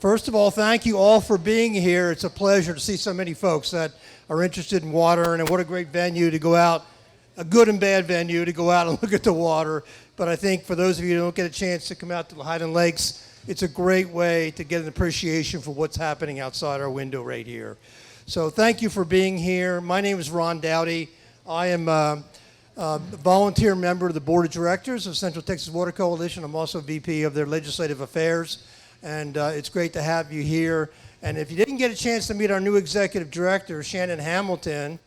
First of all, thank you all for being here. It's a pleasure to see so many folks that are interested in water, and what a great venue to go out, a good and bad venue to go out and look at the water. But I think for those of you who don't get a chance to come out to the Highland Lakes, it's a great way to get an appreciation for what's happening outside our window right here. So thank you for being here. My name is Ron Dowdy. I am a volunteer member of the Board of Directors of Central Texas Water Coalition. I'm also VP of their Legislative Affairs. And it's great to have you here. And if you didn't get a chance to meet our new executive director, Shannon Hamilton,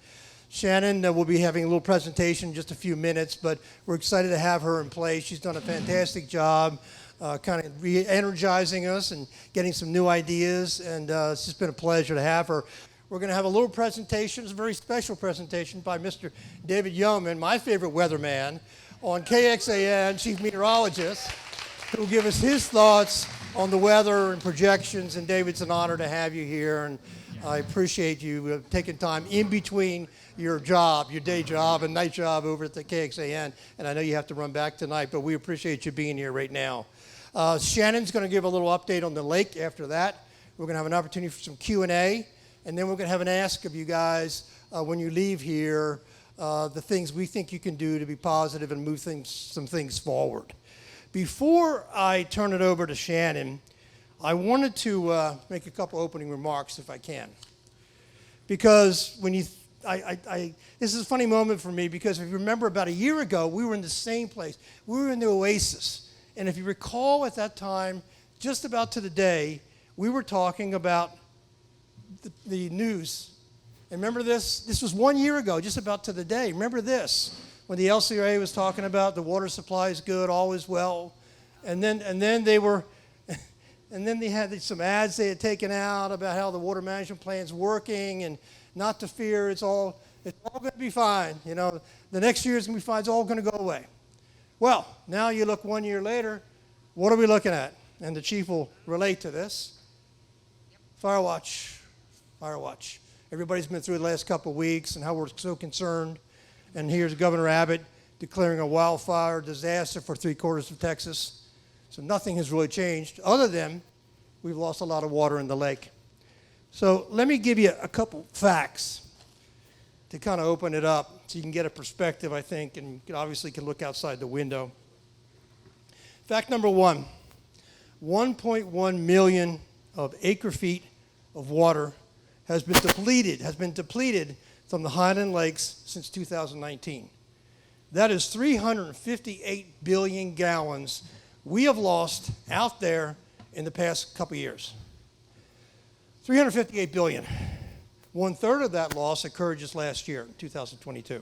Shannon will be having a little presentation in just a few minutes, but we're excited to have her in place. She's done a fantastic job kind of re-energizing us and getting some new ideas, and it's just been a pleasure to have her. We're going to have a little presentation. It's a very special presentation by Mr. David Yeoman, my favorite weatherman, on KXAN, chief meteorologist, who will give us his thoughts on the weather and projections. And David, it's an honor to have you here, and I appreciate you taking time in between your job, your day job and night job over at the KXAN, and I know you have to run back tonight, but we appreciate you being here right now. Shannon's going to give a little update on the lake after that. We're going to have an opportunity for some Q&A, and then we're going to have an ask of you guys when you leave here, the things we think you can do to be positive and move some things forward. Before I turn it over to Shannon, I wanted to make a couple opening remarks, if I can. Because when you, this is a funny moment for me, because if you remember about a year ago, we were in the same place. We were in the Oasis. And if you recall at that time, just about to the day, we were talking about the news. And remember this? This was 1 year ago, just about to the day. Remember this? When the LCRA was talking about the water supply is good, all is well, and then they had some ads they had taken out about how the water management plan's working, and not to fear, it's all going to be fine. You know, the next year is going to be fine. It's all going to go away. Well, now you look 1 year later, what are we looking at? And the chief will relate to this. Fire watch. Everybody's been through the last couple of weeks and how we're so concerned. And here's Governor Abbott declaring a wildfire disaster for 3/4 of Texas. So nothing has really changed other than we've lost a lot of water in the lake. So let me give you a couple facts to kind of open it up so you can get a perspective, I think, and you obviously can look outside the window. Fact number one, 1.1 million of acre feet of water has been depleted from the Highland Lakes since 2019. That is 358 billion gallons we have lost out there in the past couple years. 358 billion. 1/3 of that loss occurred just last year, 2022.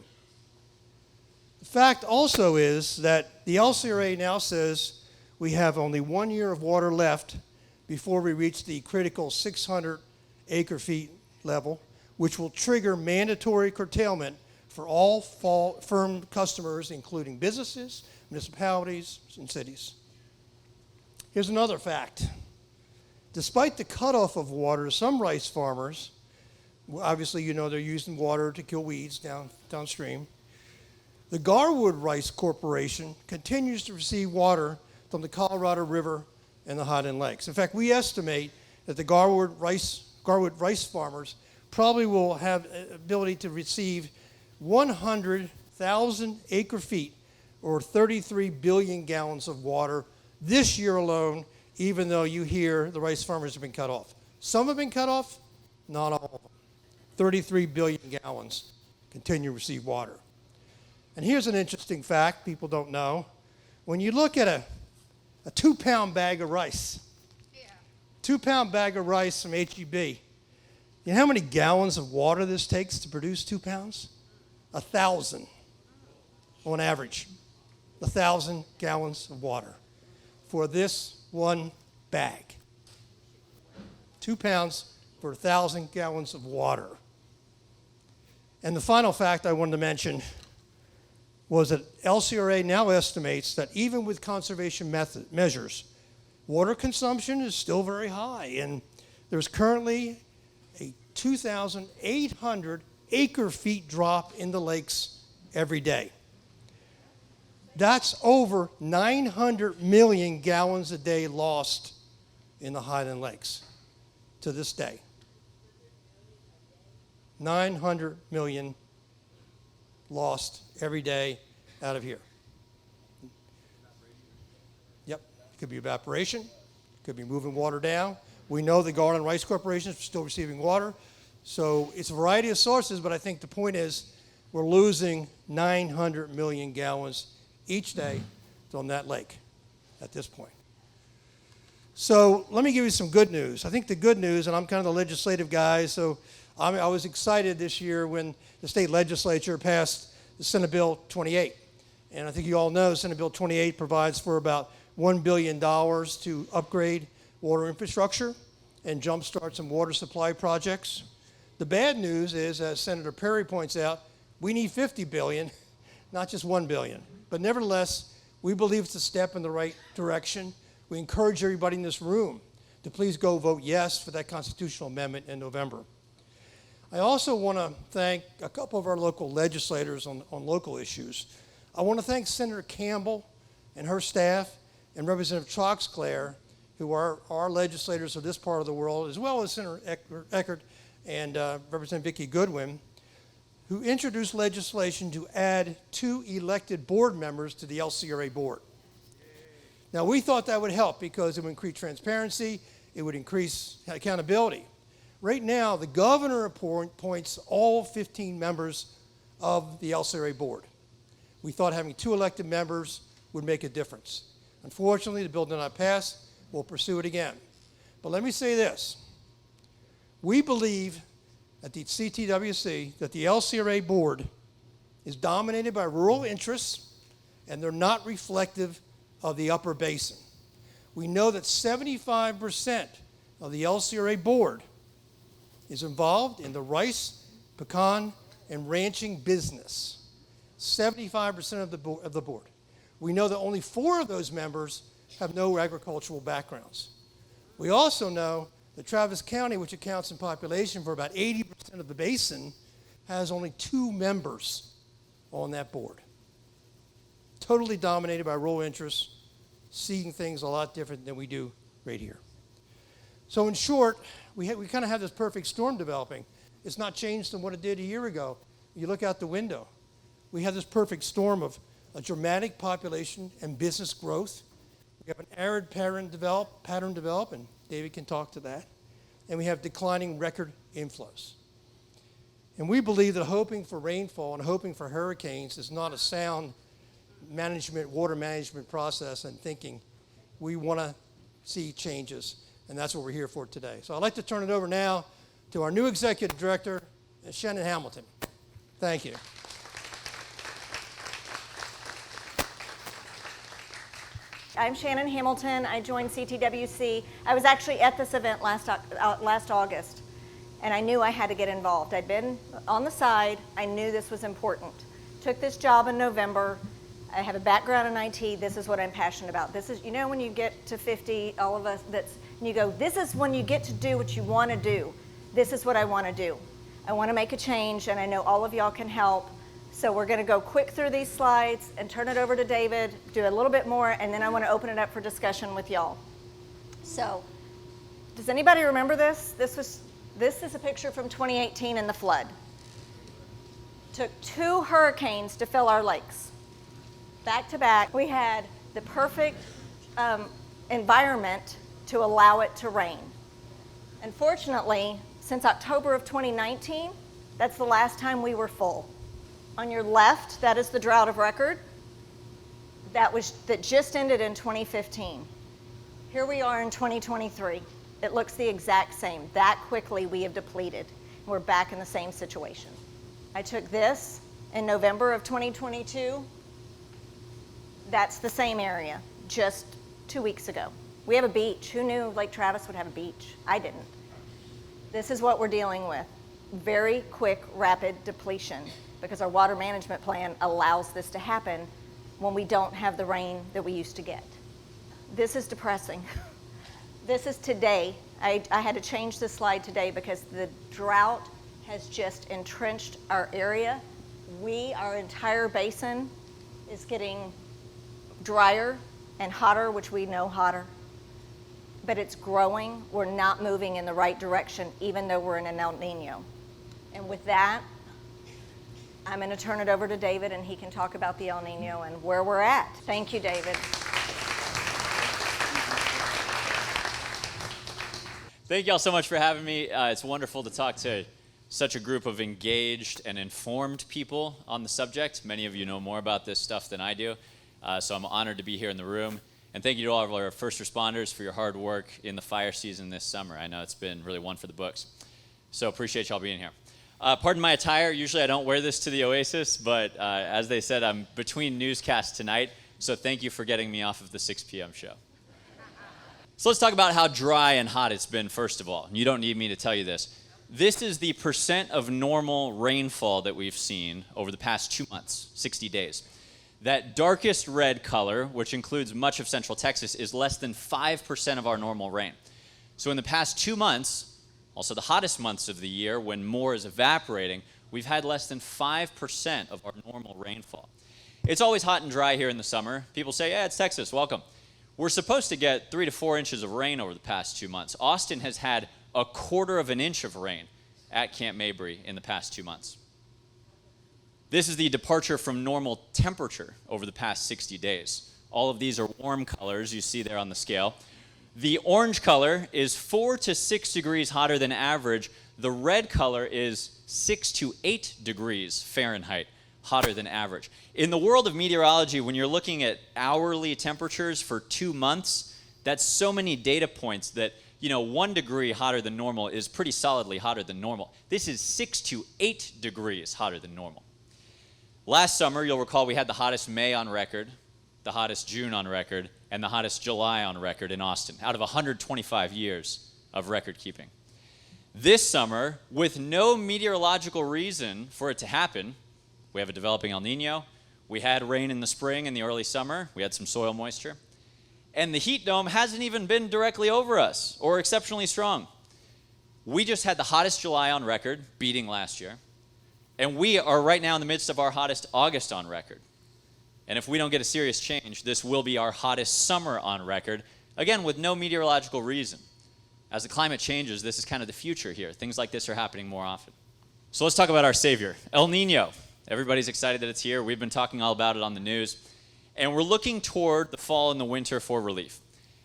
The fact also is that the LCRA now says we have only 1 year of water left before we reach the critical 600 acre feet level, which will trigger mandatory curtailment for all firm customers, including businesses, municipalities, and cities. Here's another fact. Despite the cutoff of water, some rice farmers, obviously you know they're using water to kill weeds downstream, the Garwood Rice Corporation continues to receive water from the Colorado River and the Highland Lakes. In fact, we estimate that the Garwood rice farmers probably will have ability to receive 100,000 acre feet or 33 billion gallons of water this year alone, even though you hear the rice farmers have been cut off. Some have been cut off, not all of them. 33 billion gallons continue to receive water. And here's an interesting fact people don't know. When you look at a 2-pound bag of rice, 2-pound bag of rice from HEB, you know how many gallons of water this takes to produce 2 pounds? 1,000 on average. 1,000 gallons of water for this one bag. 2 pounds for 1,000 gallons of water. And the final fact I wanted to mention was that LCRA now estimates that even with conservation measures, water consumption is still very high, and there's currently a 2,800 acre feet drop in the lakes every day. That's over 900 million gallons a day lost in the Highland Lakes to this day. 900 million lost every day out of here. Yep, could be evaporation, could be moving water down. We know the Garland Rice Corporation is still receiving water. So it's a variety of sources, but I think the point is we're losing 900 million gallons each day on that lake at this point. So let me give you some good news. I think the good news, and I'm kind of the legislative guy, so I was excited this year when the state legislature passed the Senate Bill 28. And I think you all know Senate Bill 28 provides for about $1 billion to upgrade water infrastructure and jumpstart some water supply projects. The bad news is, as Senator Perry points out, we need $50 billion, not just $1 billion. But nevertheless, we believe it's a step in the right direction. We encourage everybody in this room to please go vote yes for that constitutional amendment in November. I also want to thank a couple of our local legislators on local issues. I want to thank Senator Campbell and her staff and Representative Troxclair, who are our legislators of this part of the world, as well as Senator Eckert and Representative Vicki Goodwin, who introduced legislation to add 2 elected board members to the LCRA board. Now, we thought that would help because it would increase transparency, it would increase accountability. Right now, the governor appoints all 15 members of the LCRA board. We thought having 2 elected members would make a difference. Unfortunately, the bill did not pass. We'll pursue it again. But let me say this. We believe at the CTWC that the LCRA board is dominated by rural interests, and they're not reflective of the upper basin. We know that 75% of the LCRA board is involved in the rice, pecan, and ranching business. 75% of the board. We know that only 4 of those members have no agricultural backgrounds. We also know that Travis County, which accounts in population for about 80% of the basin, has only 2 members on that board. Totally dominated by rural interests, seeing things a lot different than we do right here. So in short, we kind of have this perfect storm developing. It's not changed from what it did a year ago. You look out the window. We have this perfect storm of a dramatic population and business growth. We have an arid pattern develop, and David can talk to that. And we have declining record inflows. And we believe that hoping for rainfall and hoping for hurricanes is not a sound water management process and thinking. We want to see changes, and that's what we're here for today. So I'd like to turn it over now to our new executive director, Shannon Hamilton. Thank you. I'm Shannon Hamilton. I joined CTWC. I was actually at this event last August, and I knew I had to get involved. I'd been on the side. I knew this was important. Took this job in November. I have a background in IT. This is what I'm passionate about. This is, when you get to 50, all of us, and you go, this is when you get to do what you want to do. This is what I want to do. I want to make a change, and I know all of y'all can help. So we're going to go quick through these slides and turn it over to David, do a little bit more, and then I want to open it up for discussion with y'all. So, does anybody remember this? This is a picture from 2018 in the flood. Took 2 hurricanes to fill our lakes. Back to back, we had the perfect environment to allow it to rain. Unfortunately, since October of 2019, that's the last time we were full. On your left, that is the drought of record that just ended in 2015. Here we are in 2023. It looks the exact same. That quickly we have depleted. We're back in the same situation. I took this in November of 2022. That's the same area, just 2 weeks ago. We have a beach. Who knew Lake Travis would have a beach? I didn't. This is what we're dealing with. Very quick, rapid depletion, because our water management plan allows this to happen when we don't have the rain that we used to get. This is depressing. This is today. I had to change this slide today because the drought has just entrenched our area. Our entire basin is getting drier and hotter, which we know hotter. but it's growing. We're not moving in the right direction, even though we're in an El Nino. And with that, I'm going to turn it over to David, and he can talk about the El Nino and where we're at. Thank you, David. Thank y'all so much for having me. It's wonderful to talk to such a group of engaged and informed people on the subject. Many of you know more about this stuff than I do, so I'm honored to be here in the room. And thank you to all of our first responders for your hard work in the fire season this summer. I know it's been really one for the books. So appreciate y'all being here. Pardon my attire. Usually I don't wear this to the Oasis, but as they said, I'm between newscasts tonight, so thank you for getting me off of the 6 p.m. show. So let's talk about how dry and hot it's been, first of all. You don't need me to tell you this. This is the percent of normal rainfall that we've seen over the past 2 months, 60 days. That darkest red color, which includes much of central Texas, is less than 5% of our normal rain. So in the past 2 months, also the hottest months of the year when more is evaporating, we've had less than 5% of our normal rainfall. It's always hot and dry here in the summer. People say, yeah, it's Texas, welcome. We're supposed to get 3 to 4 inches of rain over the past 2 months. Austin has had 1/4 of an inch of rain at Camp Mabry in the past 2 months. This is the departure from normal temperature over the past 60 days. All of these are warm colors you see there on the scale. The orange color is 4 to 6 degrees hotter than average. The red color is 6 to 8 degrees Fahrenheit hotter than average. In the world of meteorology, when you're looking at hourly temperatures for 2 months, that's so many data points that 1 degree hotter than normal is pretty solidly hotter than normal. This is 6 to 8 degrees hotter than normal. Last summer, you'll recall we had the hottest May on record, the hottest June on record, and the hottest July on record in Austin, out of 125 years of record keeping. This summer, with no meteorological reason for it to happen, we have a developing El Nino, we had rain in the spring and the early summer, we had some soil moisture, and the heat dome hasn't even been directly over us or exceptionally strong. We just had the hottest July on record, beating last year. And we are right now in the midst of our hottest August on record. And if we don't get a serious change, this will be our hottest summer on record, again, with no meteorological reason. As the climate changes, this is kind of the future here. Things like this are happening more often. So let's talk about our savior, El Nino. Everybody's excited that it's here. We've been talking all about it on the news. And we're looking toward the fall and the winter for relief.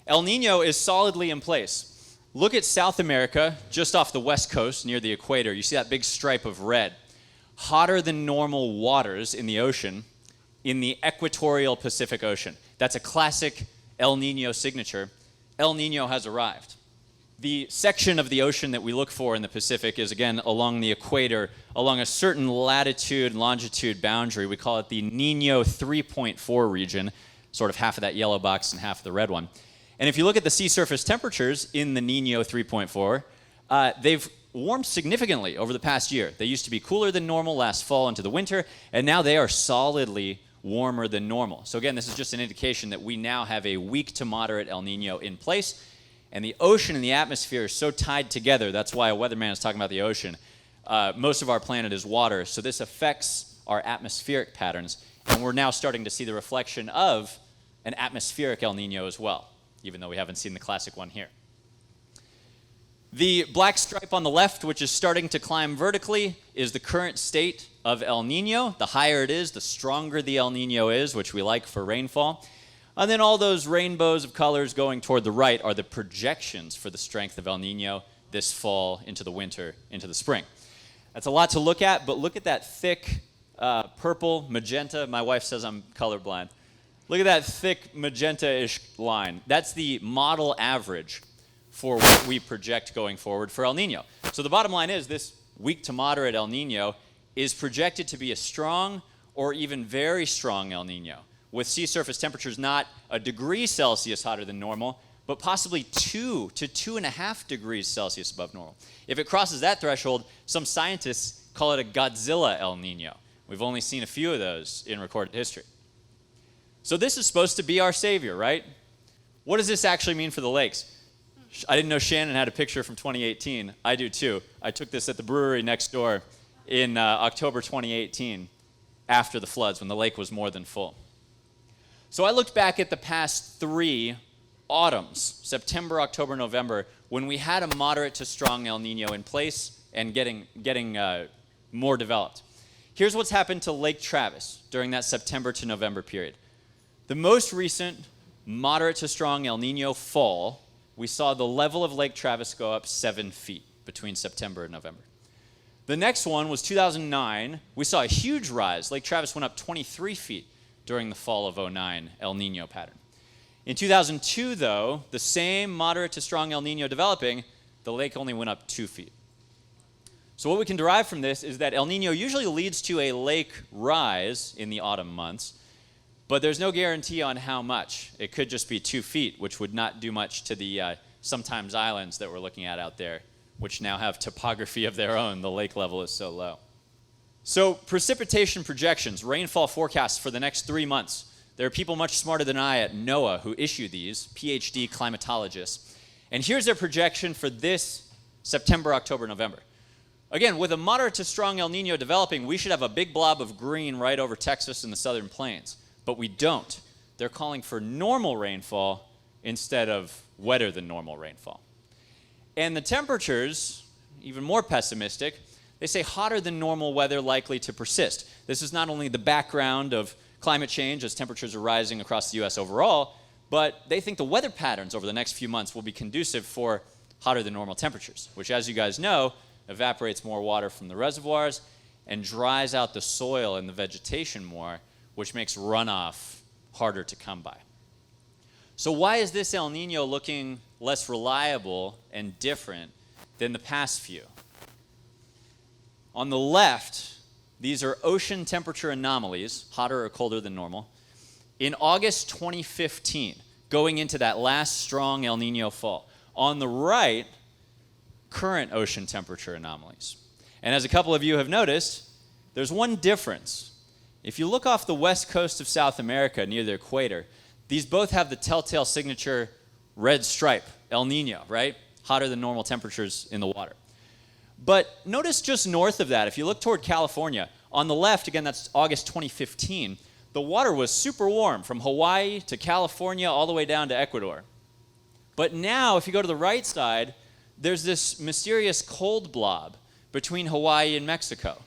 El Nino is solidly in place. Look at South America, just off the west coast near the equator. You see that big stripe of red. Hotter than normal waters in the ocean in the equatorial Pacific Ocean. That's a classic El Nino signature. El Nino has arrived. The section of the ocean that we look for in the Pacific is, again, along the equator, along a certain latitude and longitude boundary. We call it the Nino 3.4 region, sort of half of that yellow box and half of the red one. And if you look at the sea surface temperatures in the Nino 3.4, they've warmed significantly over the past year. They used to be cooler than normal last fall into the winter, and now they are solidly warmer than normal. So again, this is just an indication that we now have a weak to moderate El Nino in place, and the ocean and the atmosphere are so tied together. That's why a weatherman is talking about the ocean. Most of our planet is water, so this affects our atmospheric patterns, and we're now starting to see the reflection of an atmospheric El Nino as well, even though we haven't seen the classic one here. The black stripe on the left, which is starting to climb vertically, is the current state of El Nino. The higher it is, the stronger the El Nino is, which we like for rainfall. And then all those rainbows of colors going toward the right are the projections for the strength of El Nino this fall, into the winter, into the spring. That's a lot to look at, but look at that thick purple, magenta. My wife says I'm colorblind. Look at that thick magenta-ish line. That's the model average for what we project going forward for El Nino. So the bottom line is this weak to moderate El Nino is projected to be a strong or even very strong El Nino, with sea surface temperatures not a degree Celsius hotter than normal, but possibly 2 to 2.5 degrees Celsius above normal. If it crosses that threshold, some scientists call it a Godzilla El Nino. We've only seen a few of those in recorded history. So this is supposed to be our savior, right? What does this actually mean for the lakes? I didn't know Shannon had a picture from 2018. I do too. I took this at the brewery next door in October 2018 after the floods when the lake was more than full. So I looked back at the past 3 autumns, September, October, November, when we had a moderate to strong El Nino in place and getting more developed. Here's what's happened to Lake Travis during that September to November period. The most recent moderate to strong El Nino fall, we saw the level of Lake Travis go up 7 feet between September and November. The next one was 2009. We saw a huge rise. Lake Travis went up 23 feet during the fall of 2009 El Nino pattern. In 2002, though, the same moderate to strong El Nino developing, the lake only went up 2 feet. So what we can derive from this is that El Nino usually leads to a lake rise in the autumn months, but there's no guarantee on how much. It could just be 2 feet, which would not do much to the sometimes islands that we're looking at out there, which now have topography of their own. The lake level is so low. So precipitation projections, rainfall forecasts for the next 3 months. There are people much smarter than I at NOAA who issue these, PhD climatologists. And here's their projection for this September, October, November. Again, with a moderate to strong El Nino developing, we should have a big blob of green right over Texas and the southern plains. But we don't. They're calling for normal rainfall instead of wetter than normal rainfall. And the temperatures, even more pessimistic, they say hotter than normal weather likely to persist. This is not only the background of climate change as temperatures are rising across the U.S. overall, but they think the weather patterns over the next few months will be conducive for hotter than normal temperatures, which, as you guys know, evaporates more water from the reservoirs and dries out the soil and the vegetation more, which makes runoff harder to come by. So why is this El Nino looking less reliable and different than the past few? On the left, these are ocean temperature anomalies, hotter or colder than normal, in August 2015, going into that last strong El Nino fall. On the right, current ocean temperature anomalies. And as a couple of you have noticed, there's one difference. If you look off the west coast of South America near the equator, these both have the telltale signature red stripe, El Nino, right? Hotter than normal temperatures in the water. But notice just north of that, if you look toward California, on the left, again, that's August 2015, the water was super warm from Hawaii to California all the way down to Ecuador. But now, if you go to the right side, there's this mysterious cold blob between Hawaii and Mexico.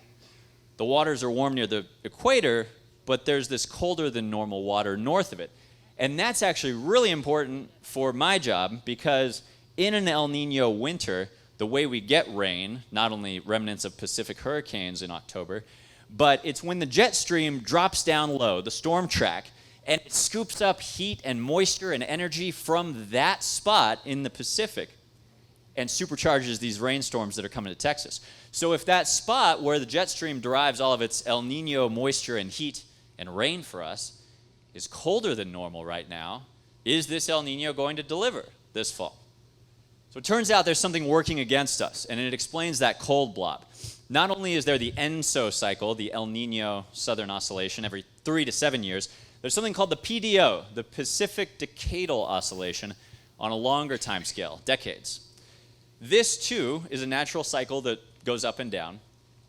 The waters are warm near the equator, but there's this colder than normal water north of it. And that's actually really important for my job because in an El Nino winter, the way we get rain, not only remnants of Pacific hurricanes in October, but it's when the jet stream drops down low, the storm track, and it scoops up heat and moisture and energy from that spot in the Pacific and supercharges these rainstorms that are coming to Texas. So if that spot where the jet stream derives all of its El Nino moisture and heat and rain for us is colder than normal right now, is this El Nino going to deliver this fall? So it turns out there's something working against us, and it explains that cold blob. Not only is there the ENSO cycle, the El Nino Southern Oscillation, every 3 to 7 years, there's something called the PDO, the Pacific Decadal Oscillation, on a longer time scale, decades. This, too, is a natural cycle that goes up and down.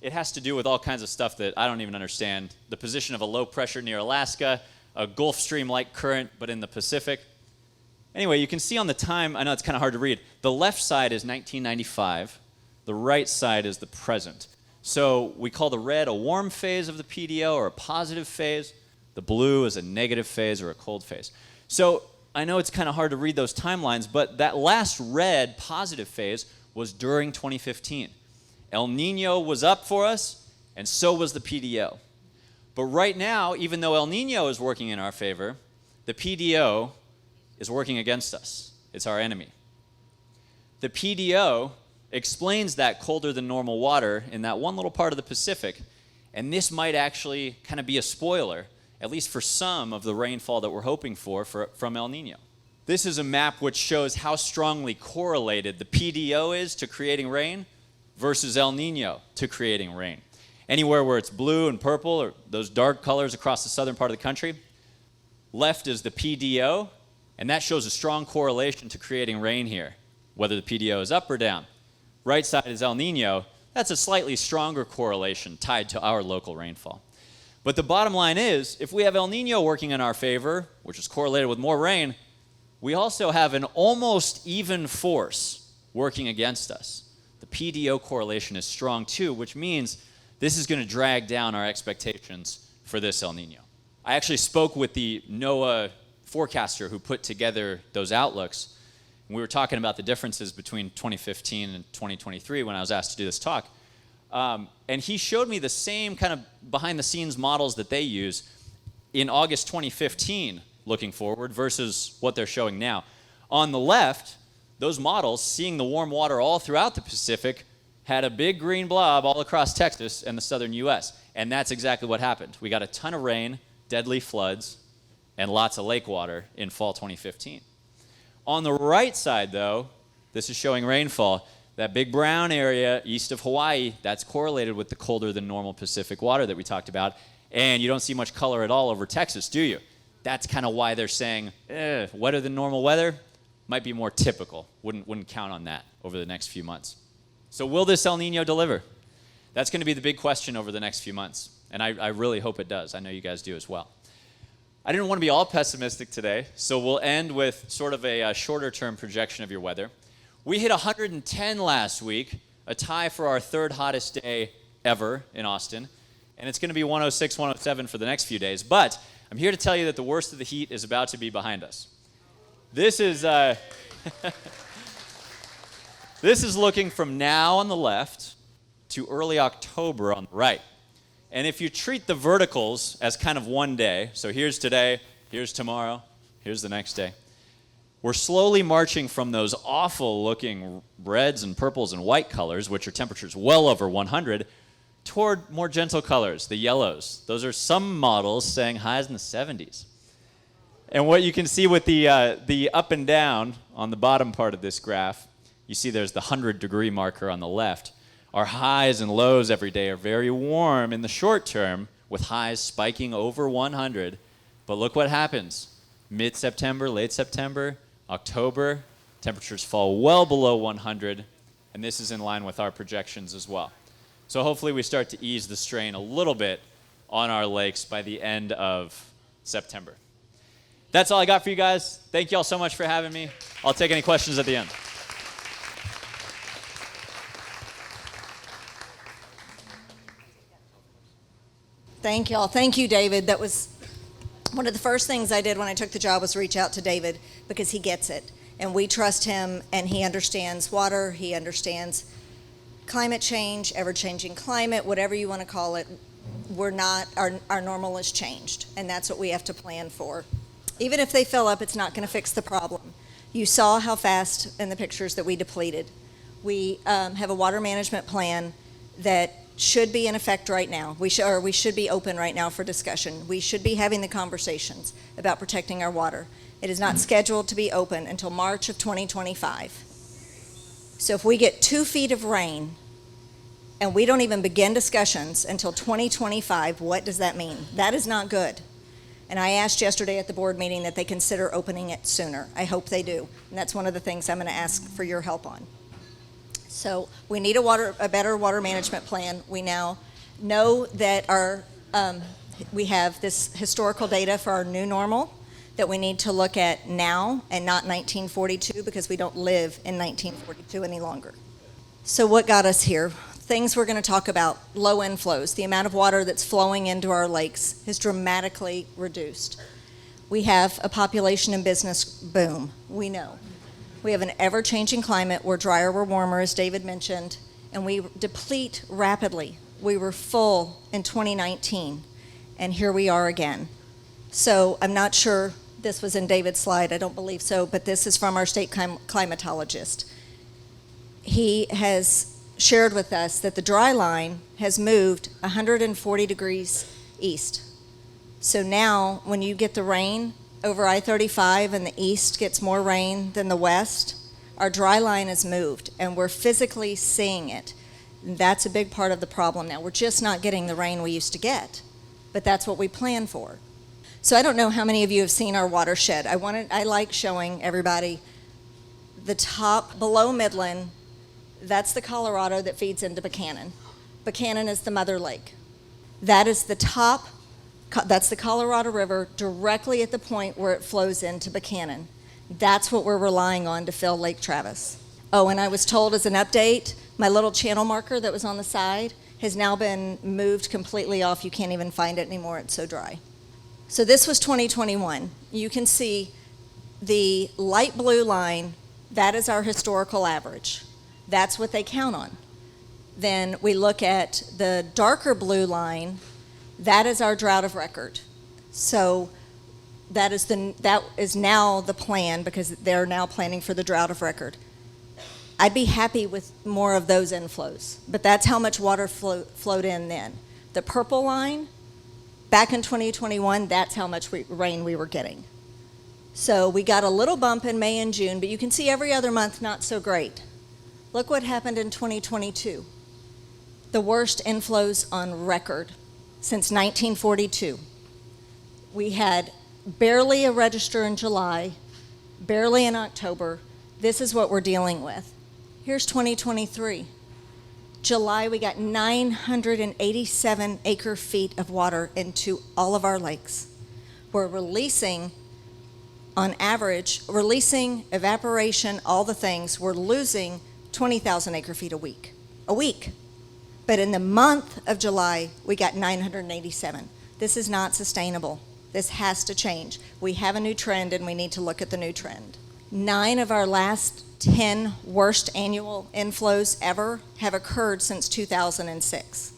It has to do with all kinds of stuff that I don't even understand. The position of a low pressure near Alaska, a Gulf Stream-like current, but in the Pacific. Anyway, you can see on the time, I know it's kind of hard to read, the left side is 1995, the right side is the present. So we call the red a warm phase of the PDO or a positive phase. The blue is a negative phase or a cold phase. So I know it's kind of hard to read those timelines, but that last red positive phase was during 2015. El Nino was up for us, and so was the PDO. But right now, even though El Nino is working in our favor, the PDO is working against us. It's our enemy. The PDO explains that colder than normal water in that one little part of the Pacific, and this might actually kind of be a spoiler, at least for some of the rainfall that we're hoping for from El Nino. This is a map which shows how strongly correlated the PDO is to creating rain versus El Nino to creating rain. Anywhere where it's blue and purple, or those dark colors across the southern part of the country, left is the PDO, and that shows a strong correlation to creating rain here, whether the PDO is up or down. Right side is El Nino. That's a slightly stronger correlation tied to our local rainfall. But the bottom line is, if we have El Nino working in our favor, which is correlated with more rain, we also have an almost even force working against us. The PDO correlation is strong too, which means this is going to drag down our expectations for this El Nino. I actually spoke with the NOAA forecaster who put together those outlooks. And we were talking about the differences between 2015 and 2023 when I was asked to do this talk. And he showed me the same kind of behind-the-scenes models that they use in August 2015 looking forward versus what they're showing now. On the left, those models, seeing the warm water all throughout the Pacific, had a big green blob all across Texas and the southern U.S. And that's exactly what happened. We got a ton of rain, deadly floods, and lots of lake water in fall 2015. On the right side, though, this is showing rainfall. That big brown area east of Hawaii, that's correlated with the colder than normal Pacific water that we talked about. And you don't see much color at all over Texas, do you? That's kind of why they're saying, wetter than normal weather might be more typical. Wouldn't count on that over the next few months. So will this El Nino deliver? That's going to be the big question over the next few months. And I really hope it does. I know you guys do as well. I didn't want to be all pessimistic today, so we'll end with sort of a shorter-term projection of your weather. We hit 110 last week, a tie for our third hottest day ever in Austin. And it's going to be 106, 107 for the next few days. But I'm here to tell you that the worst of the heat is about to be behind us. This is this is looking from now on the left to early October on the right. And if you treat the verticals as kind of one day, so here's today, here's tomorrow, here's the next day, we're slowly marching from those awful looking reds and purples and white colors, which are temperatures well over 100, toward more gentle colors, the yellows. Those are some models saying highs in the 70s. And what you can see with the up and down on the bottom part of this graph, you see there's the 100-degree marker on the left. Our highs and lows every day are very warm in the short term, with highs spiking over 100. But look what happens. Mid-September, late September, October, temperatures fall well below 100, and this is in line with our projections as well. So hopefully we start to ease the strain a little bit on our lakes by the end of September. That's all I got for you guys. Thank you all so much for having me. I'll take any questions at the end. Thank y'all. Thank you, David. That was one of the first things I did when I took the job was reach out to David because he gets it. And we trust him, and he understands water. He understands climate change, ever-changing climate, whatever you want to call it. We're not, our normal is changed, and that's what we have to plan for. Even if they fill up, it's not going to fix the problem. You saw how fast in the pictures that we depleted. We have a water management plan that should be in effect right now. We should be open right now for discussion. We should be having the conversations about protecting our water. It is not scheduled to be open until March of 2025. So if we get 2 feet of rain and we don't even begin discussions until 2025, what does that mean? That is not good. And I asked yesterday at the board meeting that they consider opening it sooner. I hope they do. And that's one of the things I'm going to ask for your help on. So we need a better water management plan. We now know that we have this historical data for our new normal that we need to look at now and not 1942 because we don't live in 1942 any longer. So what got us here? Things we're going to talk about, low inflows. The amount of water that's flowing into our lakes has dramatically reduced. We have a population and business boom, we know. We have an ever-changing climate. We're drier, we're warmer, as David mentioned, and we deplete rapidly. We were full in 2019, and here we are again. So I'm not sure this was in David's slide, I don't believe so, but this is from our state climatologist. He has shared with us that the dry line has moved 140 degrees east. So now when you get the rain over I-35 and the east gets more rain than the west, our dry line has moved and we're physically seeing it. And that's a big part of the problem now. We're just not getting the rain we used to get, but that's what we plan for. So I don't know how many of you have seen our watershed. I like showing everybody the top below Midland. That's the Colorado that feeds into Buchanan. Buchanan is the mother lake. That is the top, that's the Colorado River directly at the point where it flows into Buchanan. That's what we're relying on to fill Lake Travis. Oh, and I was told as an update, my little channel marker that was on the side has now been moved completely off. You can't even find it anymore. It's so dry. So this was 2021. You can see the light blue line, that is our historical average. That's what they count on. Then we look at the darker blue line, that is our drought of record. So that is now the plan, because they're now planning for the drought of record. I'd be happy with more of those inflows, but that's how much water flowed in then. The purple line, back in 2021, that's how much rain we were getting. So we got a little bump in May and June, but you can see every other month not so great. Look what happened in 2022. The worst inflows on record since 1942. We had barely a register in July, barely in October. This is what we're dealing with. Here's 2023. July, we got 987 acre feet of water into all of our lakes. We're releasing, on average, evaporation, all the things, we're losing 20,000 acre feet a week. But in the month of July, we got 987. This is not sustainable. This has to change. We have a new trend, and we need to look at the new trend. 9 of our last 10 worst annual inflows ever have occurred since 2006.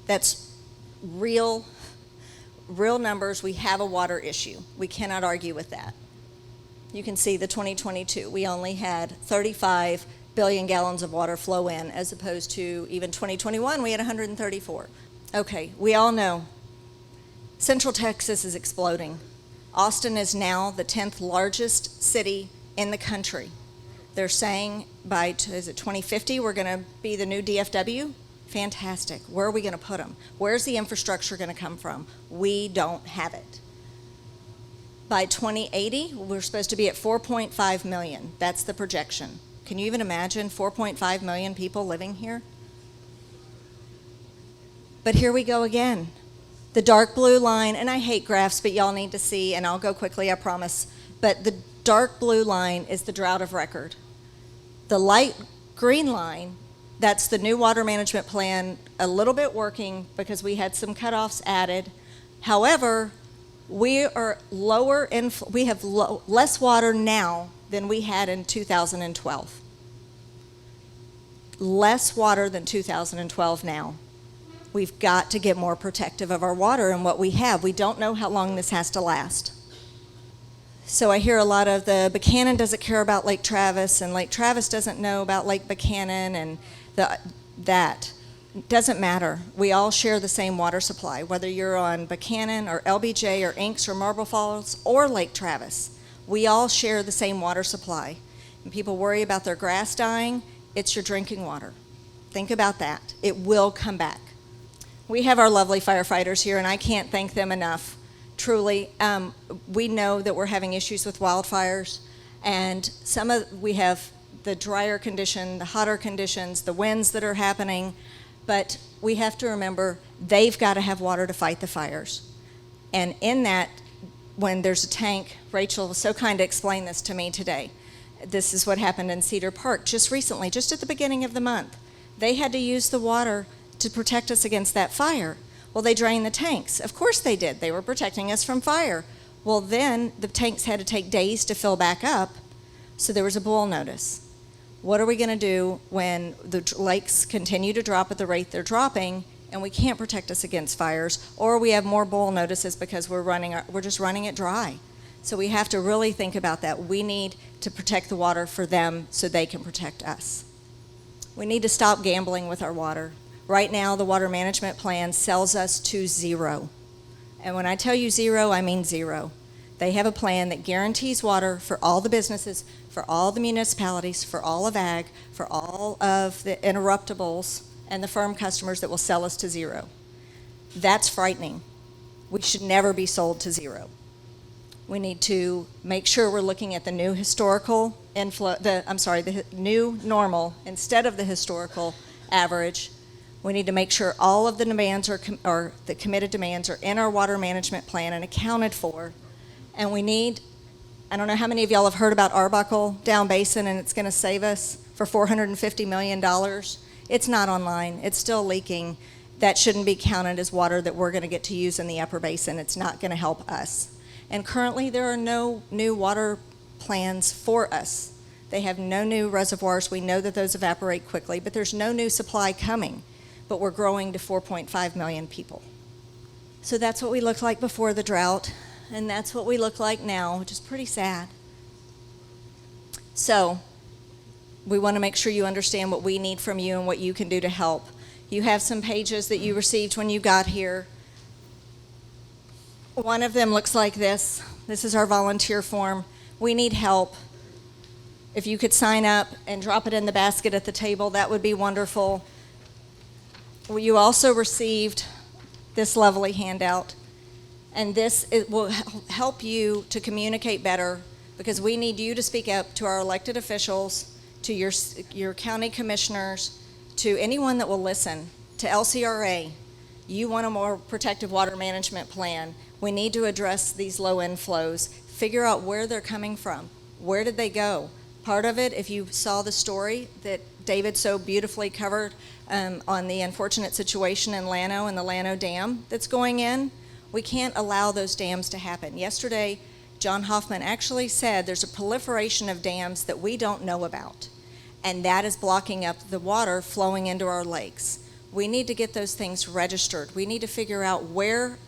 That's real numbers. We have a water issue. We cannot argue with that. You can see the 2022. We only had 35 billion gallons of water flow in, as opposed to even 2021, we had 134. Okay, we all know Central Texas is exploding. Austin is now the 10th largest city in the country. They're saying by 2050 we're going to be the new DFW? Fantastic. Where are we going to put them? Where's the infrastructure going to come from? We don't have it. By 2080, we're supposed to be at 4.5 million. That's the projection. Can you even imagine 4.5 million people living here? But here we go again. The dark blue line, and I hate graphs, but y'all need to see, and I'll go quickly, I promise. But the dark blue line is the drought of record. The light green line, that's the new water management plan, a little bit working because we had some cutoffs added. However, we are lower we have less water now than we had in 2012. Less water than 2012 now. We've got to get more protective of our water and what we have. We don't know how long this has to last. So I hear a lot of the Buchanan doesn't care about Lake Travis, and Lake Travis doesn't know about Lake Buchanan, and that. Doesn't matter. We all share the same water supply, whether you're on Buchanan or LBJ or Inks or Marble Falls or Lake Travis. We all share the same water supply. And people worry about their grass dying. It's your drinking water. Think about that. It will come back. We have our lovely firefighters here, and I can't thank them enough. Truly, we know that we're having issues with wildfires, and we have the drier condition, the hotter conditions, the winds that are happening. But we have to remember they've got to have water to fight the fires. And in that, when there's a tank, Rachel was so kind to explain this to me today. This is what happened in Cedar Park just recently, just at the beginning of the month. They had to use the water to protect us against that fire. Well, they drained the tanks. Of course they did. They were protecting us from fire. Well, then the tanks had to take days to fill back up, so there was a boil notice. What are we going to do when the lakes continue to drop at the rate they're dropping, and we can't protect us against fires, or we have more boil notices because we're just running it dry? So we have to really think about that. We need to protect the water for them so they can protect us. We need to stop gambling with our water. Right now, the water management plan sells us to zero. And when I tell you zero, I mean zero. They have a plan that guarantees water for all the businesses, for all the municipalities, for all of ag, for all of the interruptibles and the firm customers that will sell us to zero. That's frightening. We should never be sold to zero. We need to make sure we're looking at the new historical the new normal instead of the historical average. We need to make sure all of the demands or the committed demands are in our water management plan and accounted for. And we need I don't know how many of y'all have heard about Arbuckle Down Basin, and it's going to save us for $450 million. It's not online. It's still leaking. That shouldn't be counted as water that we're going to get to use in the upper basin. It's not going to help us. And currently, there are no new water plans for us. They have no new reservoirs. We know that those evaporate quickly, but there's no new supply coming. But we're growing to 4.5 million people. So that's what we looked like before the drought, and that's what we look like now, which is pretty sad. So we want to make sure you understand what we need from you and what you can do to help. You have some pages that you received when you got here. One of them looks like this. This is our volunteer form. We need help. If you could sign up and drop it in the basket at the table, that would be wonderful. You also received this lovely handout, and this will help you to communicate better, because we need you to speak up to our elected officials, to your county commissioners, to anyone that will listen, to LCRA. You want a more protective water management plan. We need to address these low inflows, figure out where they're coming from. Where did they go? Part of it, if you saw the story that David so beautifully covered on the unfortunate situation in Llano and the Llano Dam that's going in, we can't allow those dams to happen. Yesterday, John Hoffman actually said there's a proliferation of dams that we don't know about, and that is blocking up the water flowing into our lakes. We need to get those things registered. We need to figure out where's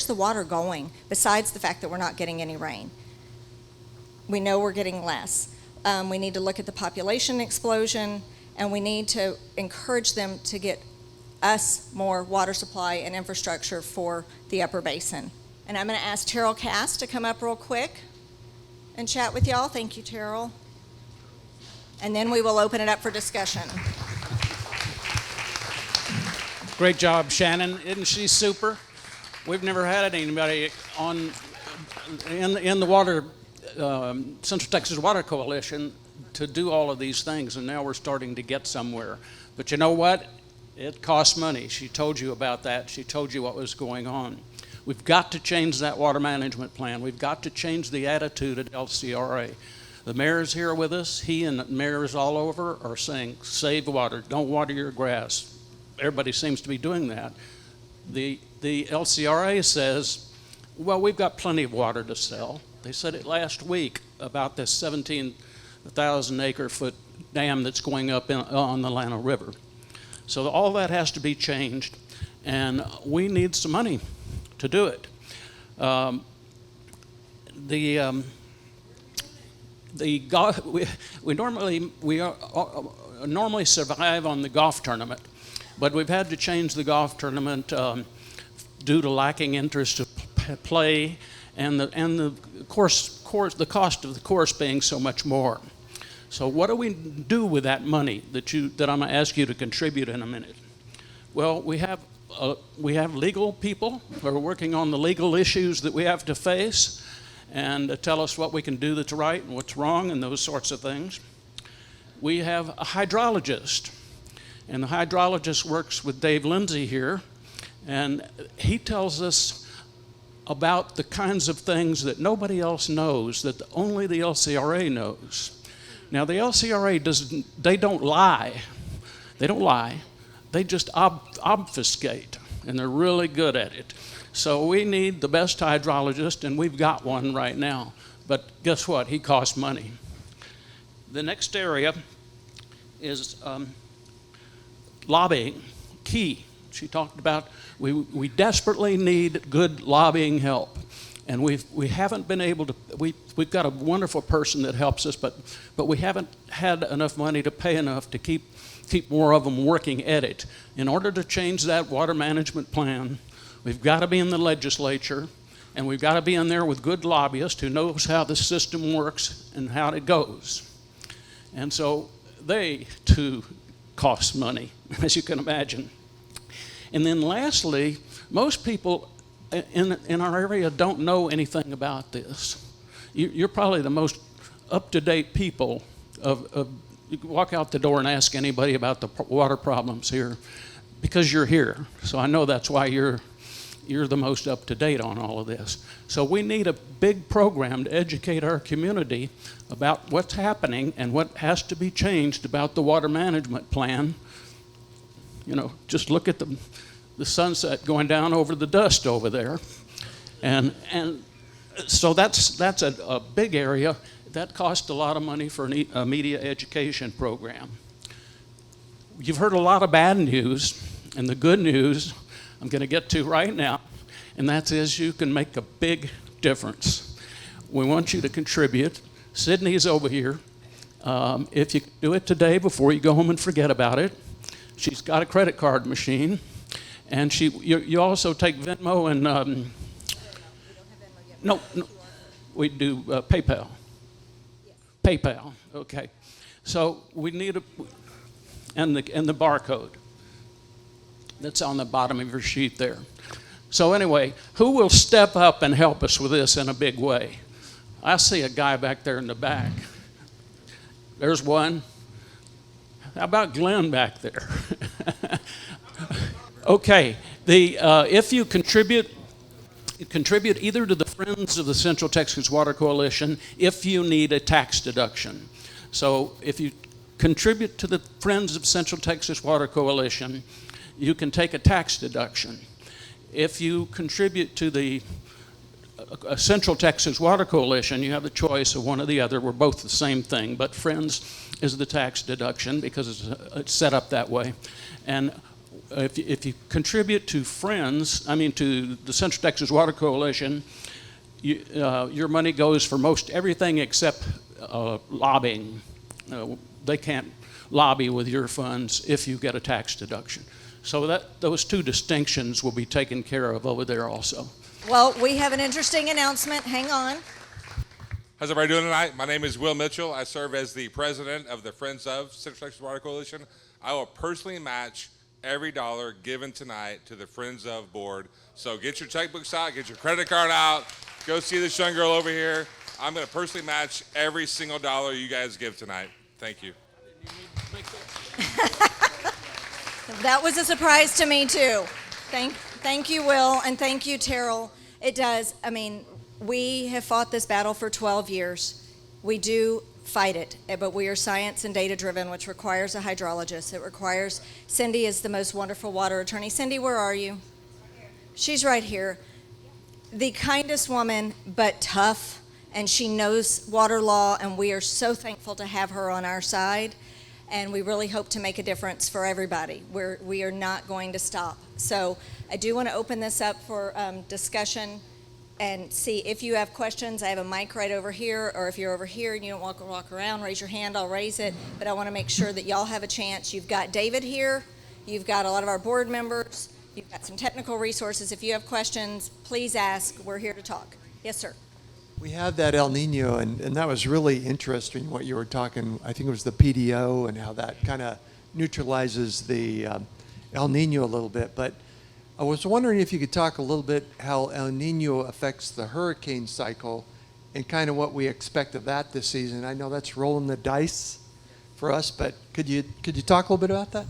the water going, besides the fact that we're not getting any rain. We know we're getting less. We need to look at the population explosion, and we need to encourage them to get us more water supply and infrastructure for the upper basin. And I'm going to ask Terrell Cass to come up real quick and chat with y'all. Thank you, Terrell. And then we will open it up for discussion. Great job, Shannon. Isn't she super? We've never had anybody in the water Central Texas Water Coalition to do all of these things, and now we're starting to get somewhere. But you know what? It costs money. She told you about that. She told you what was going on. We've got to change that water management plan. We've got to change the attitude at LCRA. The mayor's here with us. He and mayors all over are saying, save water, don't water your grass. Everybody seems to be doing that. The LCRA says, well, we've got plenty of water to sell. They said it last week about this 17,000 acre foot dam that's going up on the Llano River. So all that has to be changed, and we need some money to do it. We normally survive on the golf tournament, but we've had to change the golf tournament due to lacking interest to play, and the cost of the course being so much more. So what do we do with that money that I'm going to ask you to contribute in a minute? Well, we have legal people who are working on the legal issues that we have to face and tell us what we can do that's right and what's wrong and those sorts of things. We have a hydrologist, and the hydrologist works with Dave Lindsay here, and he tells us about the kinds of things that nobody else knows, that only the LCRA knows. Now, the LCRA they don't lie. They don't lie. They just obfuscate, and they're really good at it. So we need the best hydrologist, and we've got one right now. But guess what? He costs money. The next area is lobbying, key. She talked about we desperately need good lobbying help. And we haven't been able to, we've got a wonderful person that helps us, but we haven't had enough money to pay enough to keep more of them working at it. In order to change that water management plan, we've got to be in the legislature, and we've got to be in there with good lobbyists who knows how the system works and how it goes. And so they, too, cost money, as you can imagine. And then lastly, most people in our area don't know anything about this. You're probably the most up-to-date people you can walk out the door and ask anybody about the water problems here because you're here. So I know that's why you're you're the most up to date on all of this. So we need a big program to educate our community about what's happening and what has to be changed about the water management plan. You know, just look at the sunset going down over the dust over there. And so that's a big area. That costs a lot of money for a media education program. You've heard a lot of bad news, and the good news I'm going to get to right now, and that is you can make a big difference. We want you to contribute. Sydney's over here. If you do it today before you go home and forget about it, she's got a credit card machine, and you also take Venmo and no, we do PayPal. PayPal, okay. So we need and the barcode that's on the bottom of your sheet there. So anyway, who will step up and help us with this in a big way? I see a guy back there in the back. There's one. How about Glenn back there? Okay, if you contribute either to the Friends of the Central Texas Water Coalition if you need a tax deduction. So if you contribute to the Friends of Central Texas Water Coalition, you can take a tax deduction. If you contribute to the Central Texas Water Coalition, you have the choice of one or the other. We're both the same thing, but Friends is the tax deduction because it's set up that way. And if you contribute to to the Central Texas Water Coalition, your money goes for most everything except lobbying. They can't lobby with your funds if you get a tax deduction. So those two distinctions will be taken care of over there also. Well, we have an interesting announcement. Hang on. How's everybody doing tonight? My name is Will Mitchell. I serve as the president of the Friends of Central Texas Water Coalition. I will personally match every dollar given tonight to the Friends of board. So get your checkbooks out, get your credit card out, go see this young girl over here. I'm going to personally match every single dollar you guys give tonight. Thank you. That was a surprise to me too. Thank you, Will, and thank you, Terrell. It does. I mean, we have fought this battle for 12 years. We do fight it, but we are science and data driven, which requires a hydrologist. It requires, Cindy is the most wonderful water attorney. Cindy, where are you? She's right here. The kindest woman, but tough, and she knows water law, and we are so thankful to have her on our side, and we really hope to make a difference for everybody. We are not going to stop. So I do want to open this up for discussion and see if you have questions. I have a mic right over here, or if you're over here and you don't walk around, raise your hand, I'll raise it. But I want to make sure that y'all have a chance. You've got David here, you've got a lot of our board members, you've got some technical resources. If you have questions, please ask. We're here to talk. Yes, sir. We had that El Nino, and that was really interesting what you were talking. I think it was the PDO and how that kind of neutralizes the El Nino a little bit. But I was wondering if you could talk a little bit how El Nino affects the hurricane cycle and kind of what we expect of that this season. I know that's rolling the dice for us, but could you talk a little bit about that?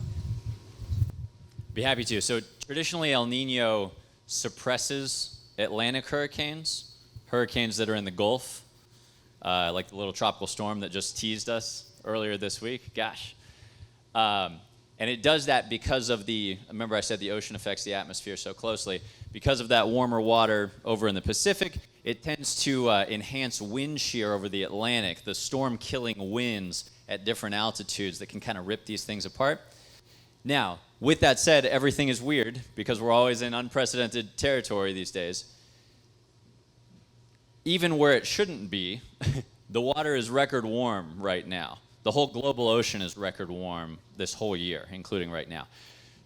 Be happy to. So traditionally, El Nino suppresses Atlantic hurricanes that are in the Gulf, like the little tropical storm that just teased us earlier this week. Gosh. And it does that because of remember I said the ocean affects the atmosphere so closely. Because of that warmer water over in the Pacific, it tends to enhance wind shear over the Atlantic, the storm-killing winds at different altitudes that can kind of rip these things apart. Now, with that said, everything is weird because we're always in unprecedented territory these days. Even where it shouldn't be, the water is record warm right now. The whole global ocean is record warm this whole year, including right now.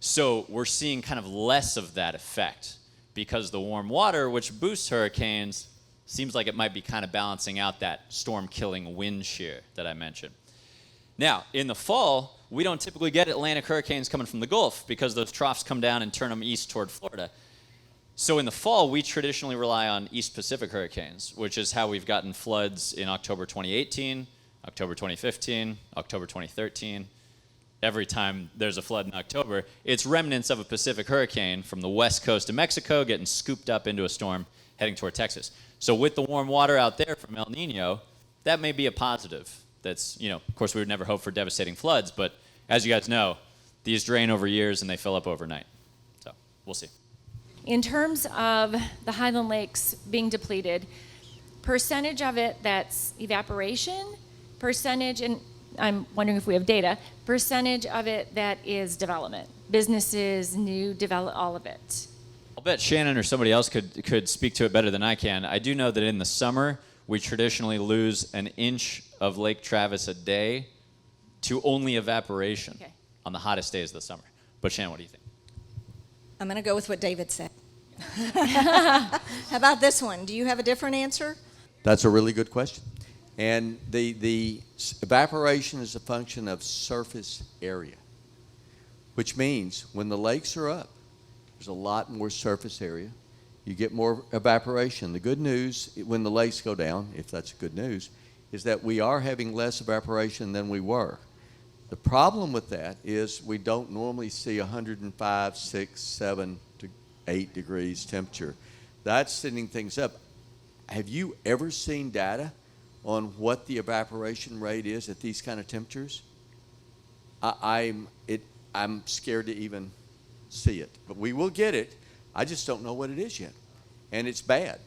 So we're seeing kind of less of that effect because the warm water, which boosts hurricanes, seems like it might be kind of balancing out that storm-killing wind shear that I mentioned. Now, in the fall, we don't typically get Atlantic hurricanes coming from the Gulf because those troughs come down and turn them east toward Florida. So in the fall, we traditionally rely on East Pacific hurricanes, which is how we've gotten floods in October 2018, October 2015, October 2013, every time there's a flood in October. It's remnants of a Pacific hurricane from the west coast of Mexico getting scooped up into a storm heading toward Texas. So with the warm water out there from El Nino, that may be a positive. That's, of course we would never hope for devastating floods, but as you guys know, these drain over years and they fill up overnight. So we'll see. In terms of the Highland Lakes being depleted, percentage of it that's evaporation, percentage, and I'm wondering if we have data, percentage of it that is development, businesses, new develop, all of it. I'll bet Shannon or somebody else could speak to it better than I can. I do know that in the summer, we traditionally lose an inch of Lake Travis a day to only evaporation on the hottest days of the summer. But Shannon, what do you think? I'm going to go with what David said. How about this one? Do you have a different answer? That's a really good question. And the evaporation is a function of surface area, which means when the lakes are up, there's a lot more surface area. You get more evaporation. The good news when the lakes go down, if that's good news, is that we are having less evaporation than we were. The problem with that is we don't normally see 105, 6, 7 to 8 degrees temperature. That's sending things up. Have you ever seen data on what the evaporation rate is at these kind of temperatures? I'm scared to even see it, but we will get it. I just don't know what it is yet, and it's bad.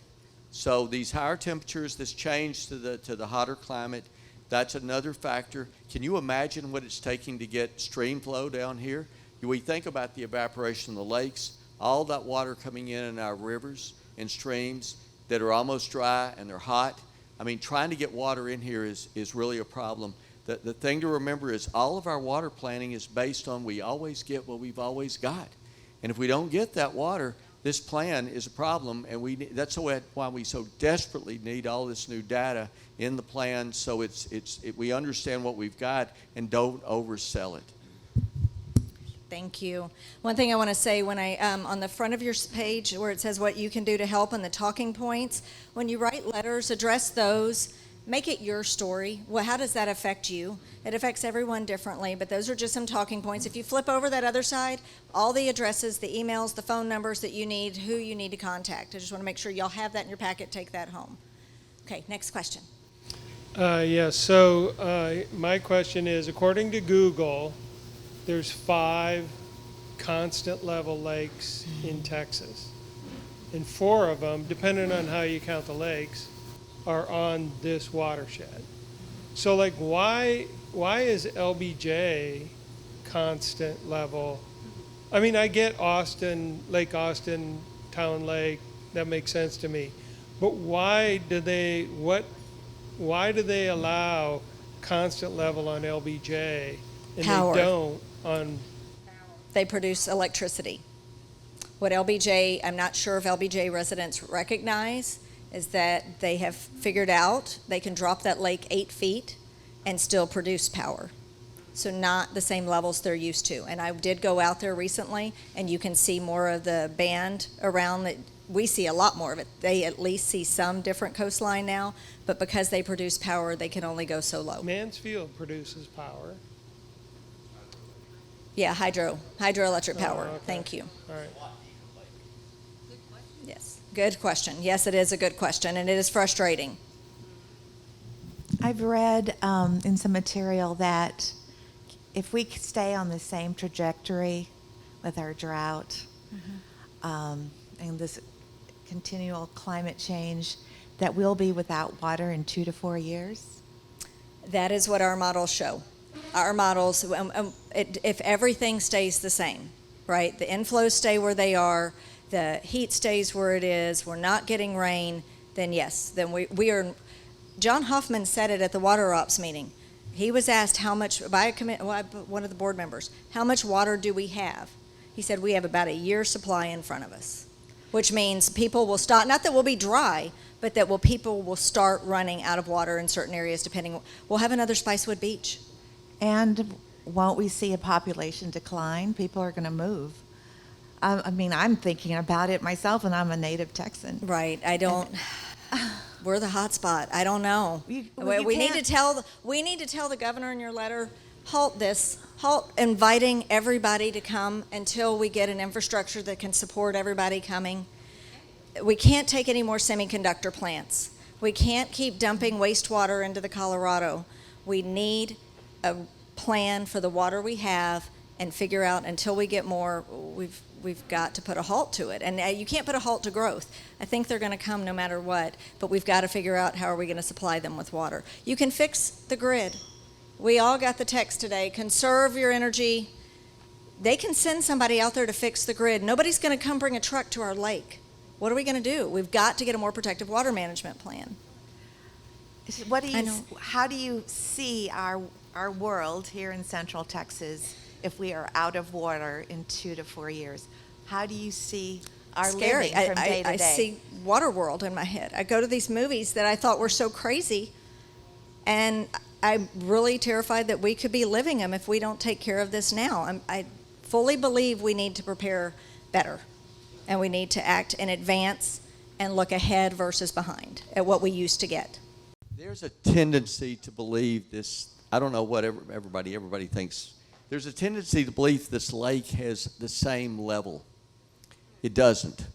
So these higher temperatures, this change to the hotter climate, that's another factor. Can you imagine what it's taking to get stream flow down here? We think about the evaporation in the lakes, all that water coming in our rivers and streams that are almost dry and they're hot. I mean, trying to get water in here is really a problem. The thing to remember is all of our water planning is based on we always get what we've always got. And if we don't get that water, this plan is a problem, and that's why we so desperately need all this new data in the plan so we understand what we've got and don't oversell it. Thank you. One thing I want to say when on the front of your page where it says what you can do to help and the talking points, when you write letters, address those, make it your story. Well, how does that affect you? It affects everyone differently, but those are just some talking points. If you flip over that other side, all the addresses, the emails, the phone numbers that you need, who you need to contact. I just want to make sure y'all have that in your packet. Take that home. Okay, next question. So my question is, according to Google, there's 5 constant level lakes in Texas. And 4 of them, depending on how you count the lakes, are on this watershed. So why is LBJ constant level? I mean, I get Austin, Lake Austin, Town Lake, that makes sense to me. But why do they allow constant level on LBJ and Power. they don't on? They produce electricity. What LBJ, I'm not sure if LBJ residents recognize, is that they have figured out they can drop that lake 8 feet and still produce power. So not the same levels they're used to. And I did go out there recently, and you can see more of the band around that. We see a lot more of it. They at least see some different coastline now, but because they produce power, they can only go so low. Mansfield produces power. Yeah, hydroelectric power. okay. Thank you. All right. Yes, good question. Yes, it is a good question, and it is frustrating. I've read in some material that if we stay on the same trajectory with our drought and this continual climate change, that we'll be without water in 2 to 4 years? That is what our models show. Our models, if everything stays the same, right? The inflows stay where they are, the heat stays where it is, we're not getting rain, then yes, then we are. John Hoffman said it at the water ops meeting. He was asked how much, by one of the board members, how much water do we have? He said we have about a year's supply in front of us, which means people will stop, not that we'll be dry, but that people will start running out of water in certain areas depending. We'll have another Spicewood Beach. And won't we see a population decline? People are going to move. I mean, I'm thinking about it myself, and I'm a native Texan. Right. I don't. We're the hot spot. I don't know. We need to tell the governor in your letter. halt this, halt inviting everybody to come until we get an infrastructure that can support everybody coming. We can't take any more semiconductor plants. We can't keep dumping wastewater into the Colorado. We need a plan for the water we have and figure out until we get more, we've got to put a halt to it. And you can't put a halt to growth. I think they're going to come no matter what, but we've got to figure out how are we going to supply them with water. You can fix the grid. We all got the text today, conserve your energy. They can send somebody out there to fix the grid. Nobody's going to come bring a truck to our lake. What are we going to do? We've got to get a more protective water management plan. What do I you, know. how do you see our world here in Central Texas if we are out of water in 2 to 4 years? How do you see our Scary. living from day to I day? see Waterworld in my head. I go to these movies that I thought were so crazy, and I'm really terrified that we could be living them if we don't take care of this now. I fully believe we need to prepare better, and we need to act in advance and look ahead versus behind at what we used to get. There's a tendency to believe this. I don't know what everybody thinks. There's a tendency to believe this lake has the same level. It doesn't.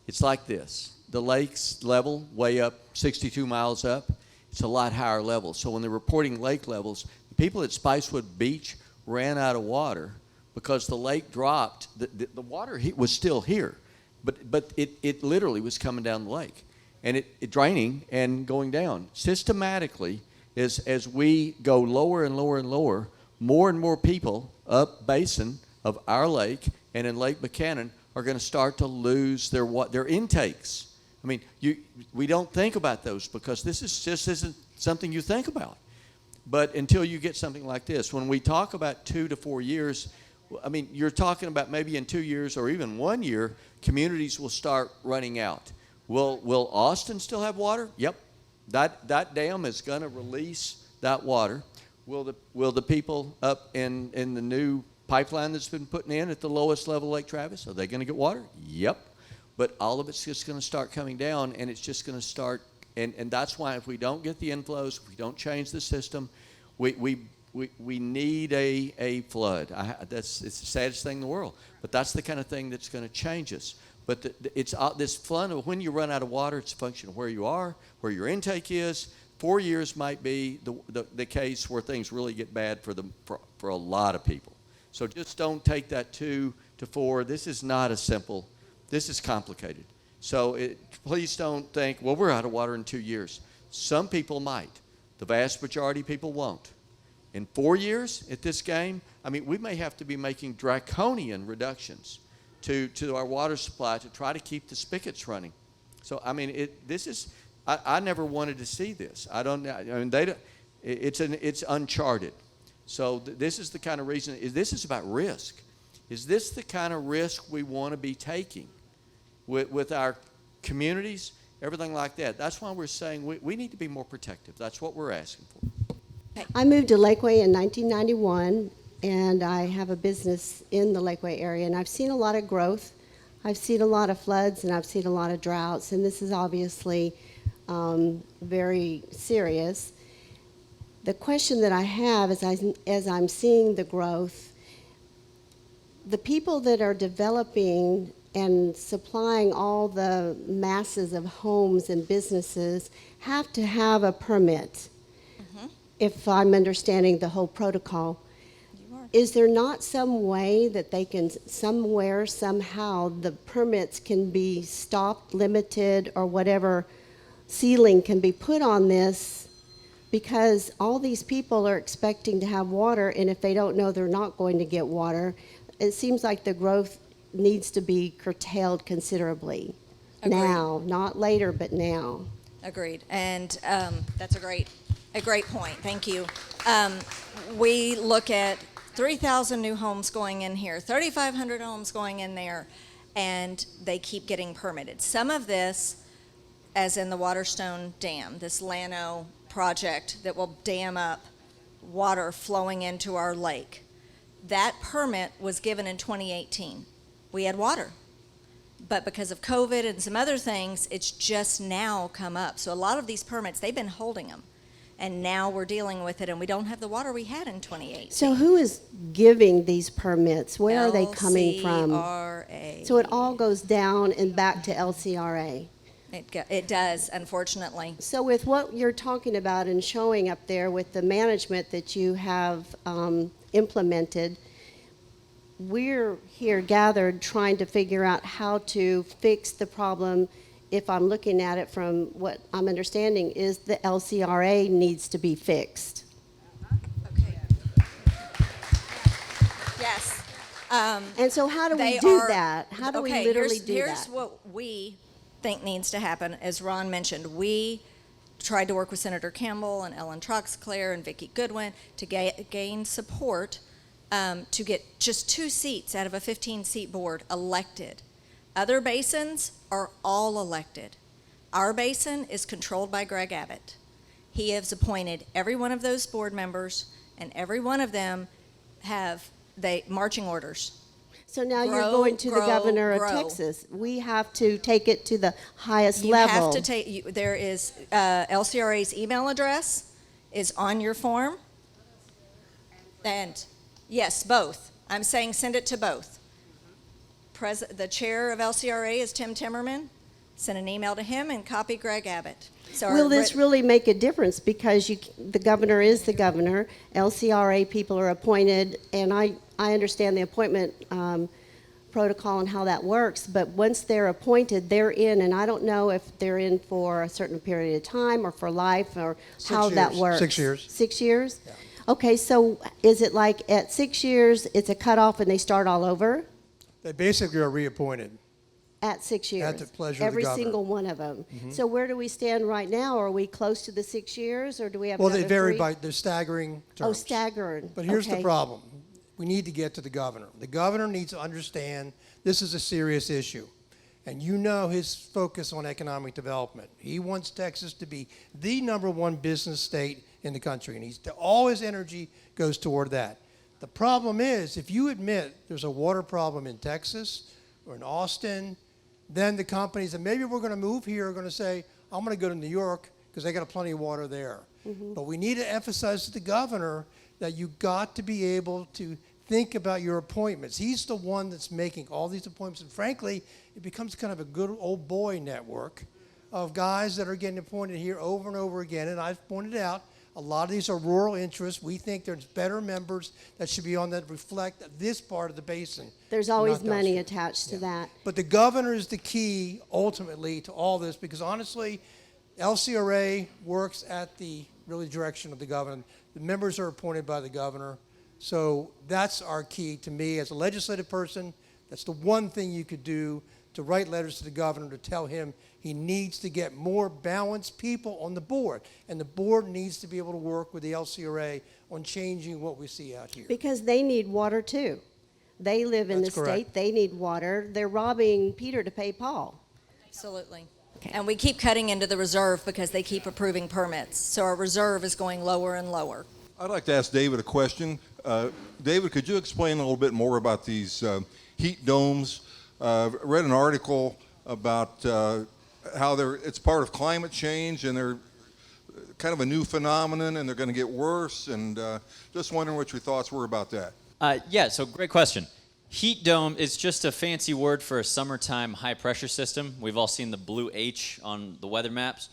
It's like this. The lake's level, way up, 62 miles up, it's a lot higher level. So when they're reporting lake levels, the people at Spicewood Beach ran out of water because the lake dropped. The water was still here, but it literally was coming down the lake. And it draining and going down. Systematically, as we go lower and lower and lower, more and more people up basin of our lake and in Lake Buchanan are going to start to lose their intakes. I mean, we don't think about those because this isn't something you think about. But until you get something like this, when we talk about 2 to 4 years, I mean, you're talking about maybe in 2 years or even 1 year, communities will start running out. Will Austin still have water? Yep. That dam is going to release that water. Will the people up in the new pipeline that's been put in at the lowest level of Lake Travis, are they going to get water? Yep. But all of it's just going to start coming down, and it's just going to start, and that's why if we don't get the inflows, if we don't change the system, we need a flood. It's the saddest thing in the world, but that's the kind of thing that's going to change us. But it's this flood of when you run out of water, it's a function of where you are, where your intake is. 4 years might be the case where things really get bad for a lot of people. So just don't take that 2 to 4. This is not simple. This is complicated. So please don't think, well, we're out of water in 2 years. Some people might. The vast majority of people won't. In 4 years at this game, I mean, we may have to be making draconian reductions to our water supply to try to keep the spigots running. So I mean, I never wanted to see this. It's uncharted. So this is the kind of reason. This is about risk. Is this the kind of risk we want to be taking with our communities, everything like that? That's why we're saying we need to be more protective. That's what we're asking for. I moved to Lakeway in 1991. And I have a business in the Lakeway area, and I've seen a lot of growth. I've seen a lot of floods, and I've seen a lot of droughts, and this is obviously very serious. The question that I have is, as I'm seeing the growth, the people that are developing and supplying all the masses of homes and businesses have to have a permit, if I'm understanding the whole protocol. Is there not some way that they can, somehow, the permits can be stopped, limited, or whatever ceiling can be put on this? Because all these people are expecting to have water, and if they don't know they're not going to get water, it seems like the growth needs to be curtailed considerably. Agreed. Now, not later, but now. Agreed. And that's a great point. Thank you. We look at 3,000 new homes going in here, 3,500 homes going in there, and they keep getting permitted. Some of this, as in the Waterstone Dam, this Llano project that will dam up water flowing into our lake, that permit was given in 2018. We had water. But because of COVID and some other things, it's just now come up. So a lot of these permits, they've been holding them. And now we're dealing with it, and we don't have the water we had in 2018. So who is giving these permits? Where are they coming from? LCRA. So it all goes down and back to LCRA. It does, unfortunately. So with what you're talking about and showing up there with the management that you have implemented, we're here gathered trying to figure out how to fix the problem. If I'm looking at it from what I'm understanding is the LCRA needs to be fixed. Okay. Yes. And so how do we They do are- that? How do we okay, literally do here's that? what we think needs to happen. As Ron mentioned, we tried to work with Senator Campbell and Ellen Troxclair and Vicki Goodwin to gain support to get just 2 seats out of a 15-seat board elected. Other basins are all elected. Our basin is controlled by Greg Abbott. He has appointed every one of those board members, and every one of them have marching orders. So now you're Grow, going to the grow, governor of grow. Texas. We have to take it to the highest You level. have to take, there is, LCRA's email address is on your form. And, yes, both. I'm saying send it to both. The chair of LCRA is Tim Timmerman. Send an email to him and copy Greg Abbott. So Will this really make a difference? Because the governor is the governor. LCRA people are appointed, and I understand the appointment protocol and how that works, but once they're appointed, they're in, and I don't know if they're in for a certain period of time or for life or how that works. 6 years. 6 years? Yeah. Okay, so is it like at 6 years, it's a cutoff and they start all over? They basically are reappointed. At 6 years? At the pleasure of the Every governor. single one of them. So where do we stand right now? Are we close to the 6 years, or do we have Well, they another vary 3? by, they're staggering terms. Oh, staggered. But here's the Okay. problem. We need to get to the governor. The governor needs to understand this is a serious issue. And you know his focus on economic development. He wants Texas to be the #1 business state in the country, and all his energy goes toward that. The problem is, if you admit there's a water problem in Texas or in Austin, then the companies that maybe we're going to move here are going to say, I'm going to go to New York because they got plenty of water there. But we need to emphasize to the governor that you got to be able to think about your appointments. He's the one that's making all these appointments. And frankly, it becomes kind of a good old boy network of guys that are getting appointed here over and over again. And I've pointed out, a lot of these are rural interests. We think there's better members that should be on that reflect this part of the basin. There's always not the money elsewhere. attached to that. But the governor is the key, ultimately, to all this, because honestly, LCRA works at the really direction of the governor. The members are appointed by the governor. So that's our key to me as a legislative person. That's the one thing you could do, to write letters to the governor to tell him he needs to get more balanced people on the board. And the board needs to be able to work with the LCRA on changing what we see out here. Because they need water too. They live in That's the correct. state, they need water. They're robbing Peter to pay Paul. Absolutely. And we keep cutting into the reserve because they keep approving permits. So our reserve is going lower and lower. I'd like to ask David a question. David, could you explain a little bit more about these heat domes? Read an article about how it's part of climate change and they're kind of a new phenomenon and they're going to get worse. And just wondering what your thoughts were about that. Yeah, so great question. Heat dome is just a fancy word for a summertime high pressure system. We've all seen the blue H on the weather maps.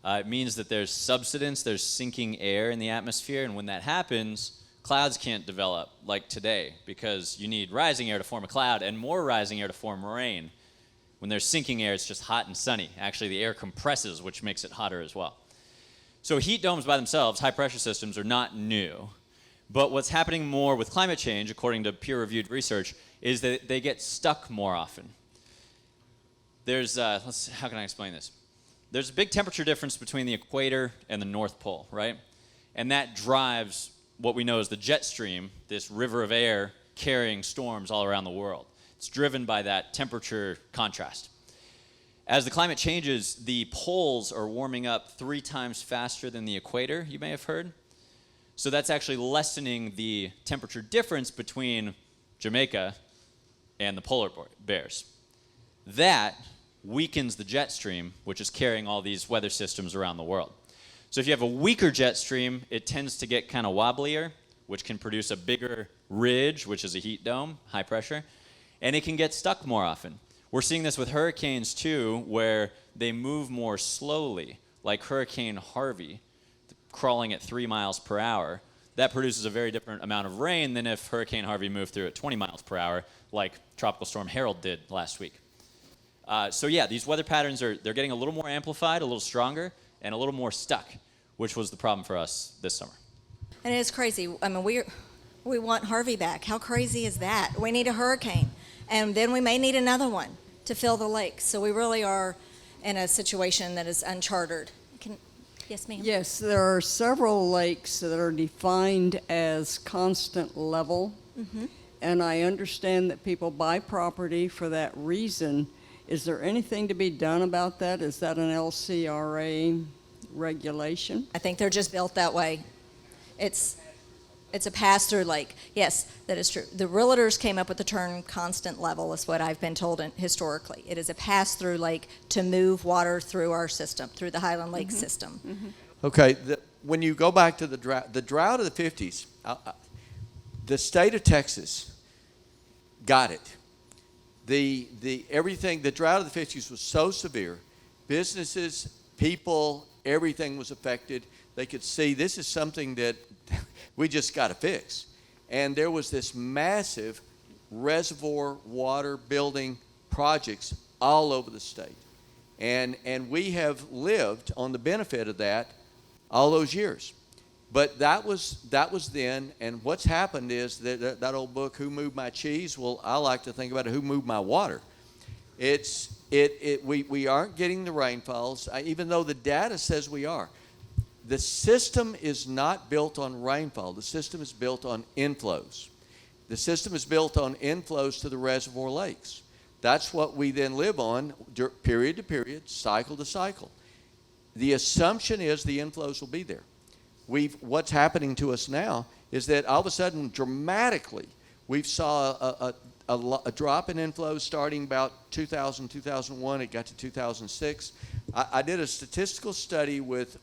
It means that there's subsidence, there's sinking air in the atmosphere, and when that happens, clouds can't develop like today because you need rising air to form a cloud and more rising air to form rain. When there's sinking air, it's just hot and sunny. Actually, the air compresses, which makes it hotter as well. So heat domes by themselves, high pressure systems, are not new. But what's happening more with climate change, according to peer-reviewed research, is that they get stuck more often. There's, how can I explain this? There's a big temperature difference between the equator and the North Pole, right? And that drives what we know as the jet stream, this river of air carrying storms all around the world. It's driven by that temperature contrast. As the climate changes, the poles are warming up 3 times faster than the equator, you may have heard. So that's actually lessening the temperature difference between Jamaica and the polar bears. That weakens the jet stream, which is carrying all these weather systems around the world. So if you have a weaker jet stream, it tends to get kind of wobblier, which can produce a bigger ridge, which is a heat dome, high pressure, and it can get stuck more often. We're seeing this with hurricanes too, where they move more slowly, like Hurricane Harvey, crawling at 3 miles per hour. That produces a very different amount of rain than if Hurricane Harvey moved through at 20 miles per hour, like Tropical Storm Harold did last week. So yeah, these weather patterns they're getting a little more amplified, a little stronger, and a little more stuck, which was the problem for us this summer. And it's crazy. I mean, we want Harvey back. How crazy is that? We need a hurricane, and then we may need another one to fill the lakes. So we really are in a situation that is uncharted. Yes, ma'am? Yes, there are several lakes that are defined as constant level, and I understand that people buy property for that reason. Is there anything to be done about that? Is that an LCRA regulation? I think they're just built that way. It's a pass-through lake. Yes, that is true. The realtors came up with the term constant level, is what I've been told historically. It is a pass-through lake to move water through our system, through the Highland Lake system. Okay, when you go back to the drought of the 50s, the state of Texas got it. The drought of the 50s was so severe, businesses, people, everything was affected. They could see this is something that we just got to fix. And there was this massive reservoir water building projects all over the state. And we have lived on the benefit of that all those years. But that was then, and what's happened is that old book, Who Moved My Cheese? Well, I like to think about it, who moved my water? We aren't getting the rainfalls, even though the data says we are. The system is not built on rainfall. The system is built on inflows. The system is built on inflows to the reservoir lakes. That's what we then live on period to period, cycle to cycle. The assumption is the inflows will be there. What's happening to us now is that all of a sudden, dramatically, we've saw a drop in inflows starting about 2000, 2001. It got to 2006. I did a statistical study with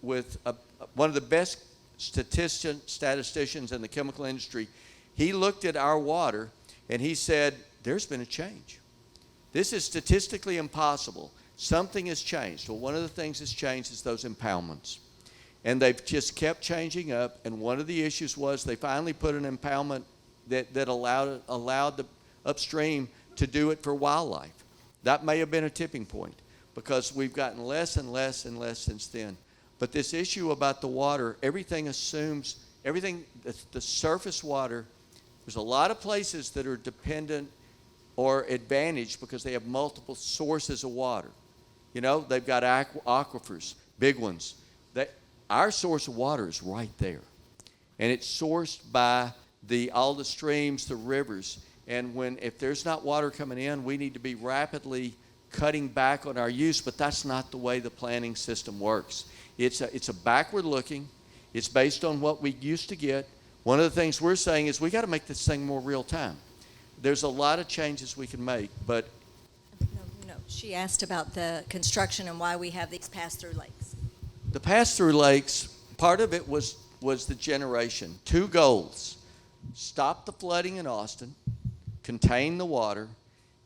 one of the best statisticians in the chemical industry. He looked at our water and he said, there's been a change. This is statistically impossible. Something has changed. Well, one of the things that's changed is those impoundments. And they've just kept changing up. And one of the issues was they finally put an impoundment that allowed the upstream to do it for wildlife. That may have been a tipping point because we've gotten less and less and less since then. But this issue about the water, everything assumes, the surface water, there's a lot of places that are dependent or advantaged because they have multiple sources of water. You know, they've got aquifers, big ones. Our source of water is right there. And it's sourced by all the streams, the rivers. And if there's not water coming in, we need to be rapidly cutting back on our use, but that's not the way the planning system works. It's a backward looking. It's based on what we used to get. One of the things we're saying is we got to make this thing more real time. There's a lot of changes we can make, but... No, she asked about the construction and why we have these pass-through lakes. The pass-through lakes, part of it was the generation. 2 goals: stop the flooding in Austin, contain the water,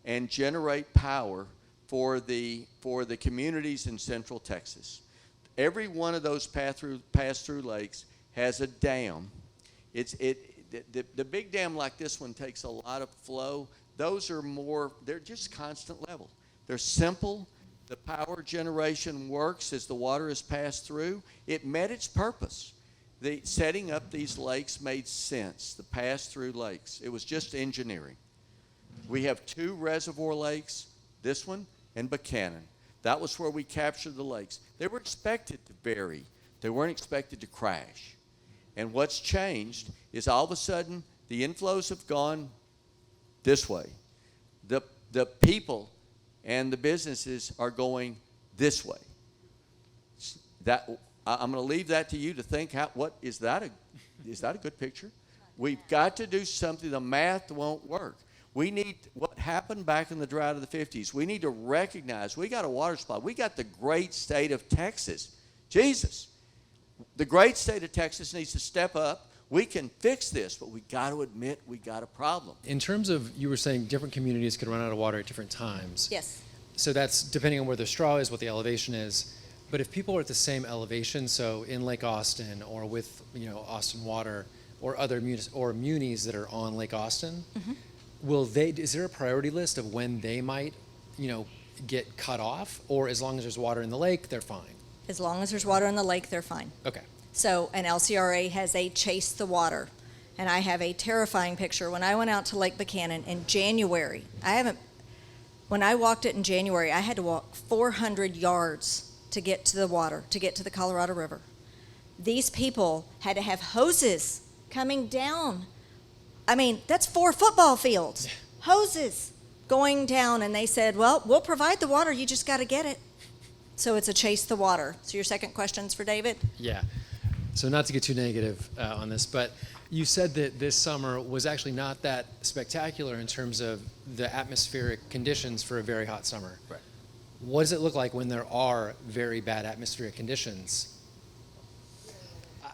and generate power for the communities in Central Texas. Every one of those pass-through lakes has a dam. The big dam like this one takes a lot of flow. Those are they're just constant level. They're simple. The power generation works as the water is passed through. It met its purpose. Setting up these lakes made sense, the pass-through lakes. It was just engineering. We have 2 reservoir lakes, this one and Buchanan. That was where we captured the lakes. They were expected to vary. They weren't expected to crash. And what's changed is all of a sudden the inflows have gone this way. The people and the businesses are going this way. I'm going to leave that to you to think. Is that a good picture? We've got to do something. The math won't work. We need what happened back in the drought of the 50s. We need to recognize we got a water supply. We got the great state of Texas. Jesus. The great state of Texas needs to step up. We can fix this, but we got to admit we got a problem. In terms of, you were saying different communities could run out of water at different times. Yes. So that's depending on where the straw is, what the elevation is. But if people are at the same elevation, so in Lake Austin or with, Austin Water or other munis that are on Lake Austin, is there a priority list of when they might, get cut off? Or as long as there's water in the lake, they're fine? As long as there's water in the lake, they're fine. Okay. So an LCRA has a chase the water. And I have a terrifying picture. When I went out to Lake Buchanan in January, when I walked it in January, I had to walk 400 yards to get to the water, to get to the Colorado River. These people had to have hoses coming down. I mean, that's 4 football fields. Hoses going down, and they said, well, we'll provide the water, you just got to get it. So it's a chase the water. So your second question's for David? Yeah. So not to get too negative on this, but you said that this summer was actually not that spectacular in terms of the atmospheric conditions for a very hot summer. Right. What does it look like when there are very bad atmospheric conditions?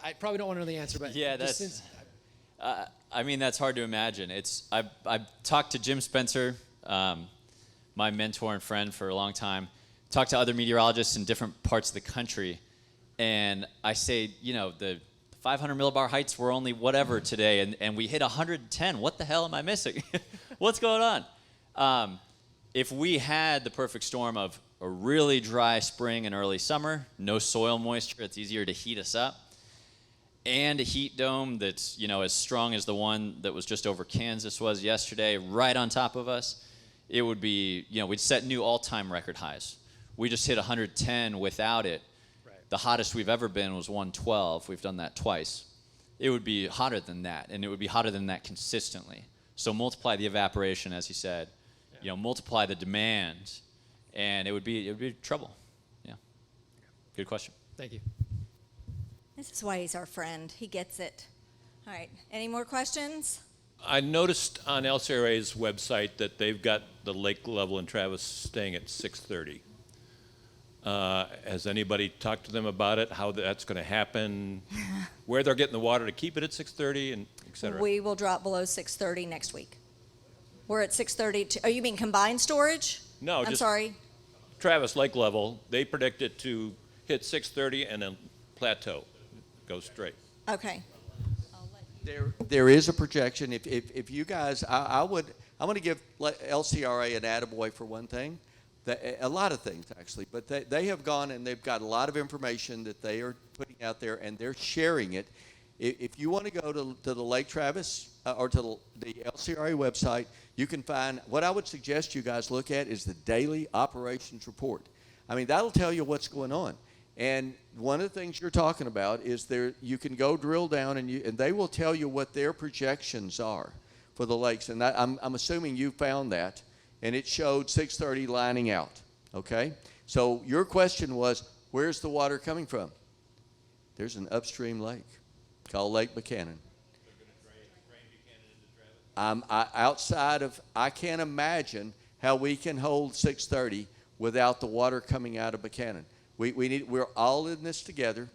I probably don't want to know the answer, but Yeah, that's. That's hard to imagine. I've talked to Jim Spencer, my mentor and friend for a long time. Talked to other meteorologists in different parts of the country, and I say, the 500 millibar heights were only whatever today, and we hit 110. What the hell am I missing? What's going on? If we had the perfect storm of a really dry spring and early summer, no soil moisture, it's easier to heat us up, and a heat dome that's, as strong as the one that was just over Kansas was yesterday, right on top of us, it would be, we'd set new all-time record highs. We just hit 110 without it. Right. The hottest we've ever been was 112. We've done that twice. It would be hotter than that, and it would be hotter than that consistently. So multiply the evaporation, as he said, multiply the demand, and it would be trouble. Yeah. Good question. Thank you. This is why he's our friend. He gets it. All right. Any more questions? I noticed on LCRA's website that they've got the lake level in Travis staying at 630. Has anybody talked to them about it, how that's going to happen, where they're getting the water to keep it at 630, and et cetera? We will drop below 630 next week. We're at 630. Oh, you mean combined storage? No, I'm just sorry. Travis lake level, they predict it to hit 630 and then plateau, go straight. Okay. There is a projection. If you guys, I'm going to give LCRA an attaboy for one thing. A lot of things, actually. But they have gone and they've got a lot of information that they are putting out there, and they're sharing it. If you want to go to the Lake Travis or to the LCRA website, you can find, what I would suggest you guys look at is the daily operations report. I mean, that'll tell you what's going on. And one of the things you're talking about is you can go drill down and they will tell you what their projections are for the lakes. And I'm assuming you found that, and it showed 630 lining out. Okay? So your question was, where's the water coming from? There's an upstream lake called Lake Buchanan. I can't imagine how we can hold 630 without the water coming out of Buchanan. We're all in this together.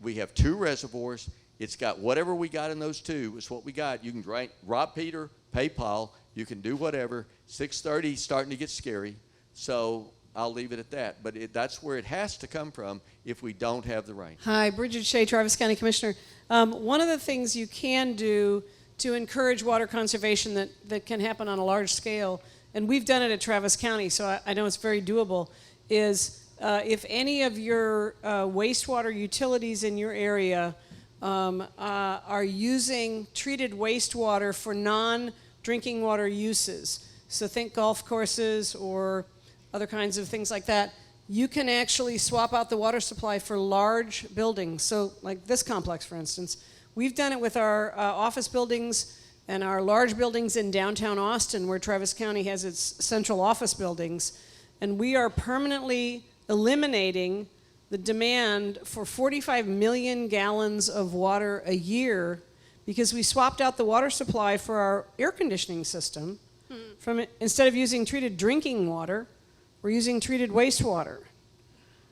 We have 2 reservoirs. It's got whatever we got in those 2 is what we got. You can drain, rob Peter, pay Paul. You can do whatever. 630 is starting to get scary. So I'll leave it at that. But that's where it has to come from if we don't have the rain. Hi, Bridget Shea, Travis County Commissioner. One of the things you can do to encourage water conservation that can happen on a large scale, and we've done it at Travis County, so I know it's very doable, is if any of your wastewater utilities in your area are using treated wastewater for non-drinking water uses, so think golf courses or other kinds of things like that, you can actually swap out the water supply for large buildings. So like this complex, for instance. We've done it with our office buildings and our large buildings in downtown Austin, where Travis County has its central office buildings. And we are permanently eliminating the demand for 45 million gallons of water a year because we swapped out the water supply for our air conditioning system. Instead of using treated drinking water, we're using treated wastewater.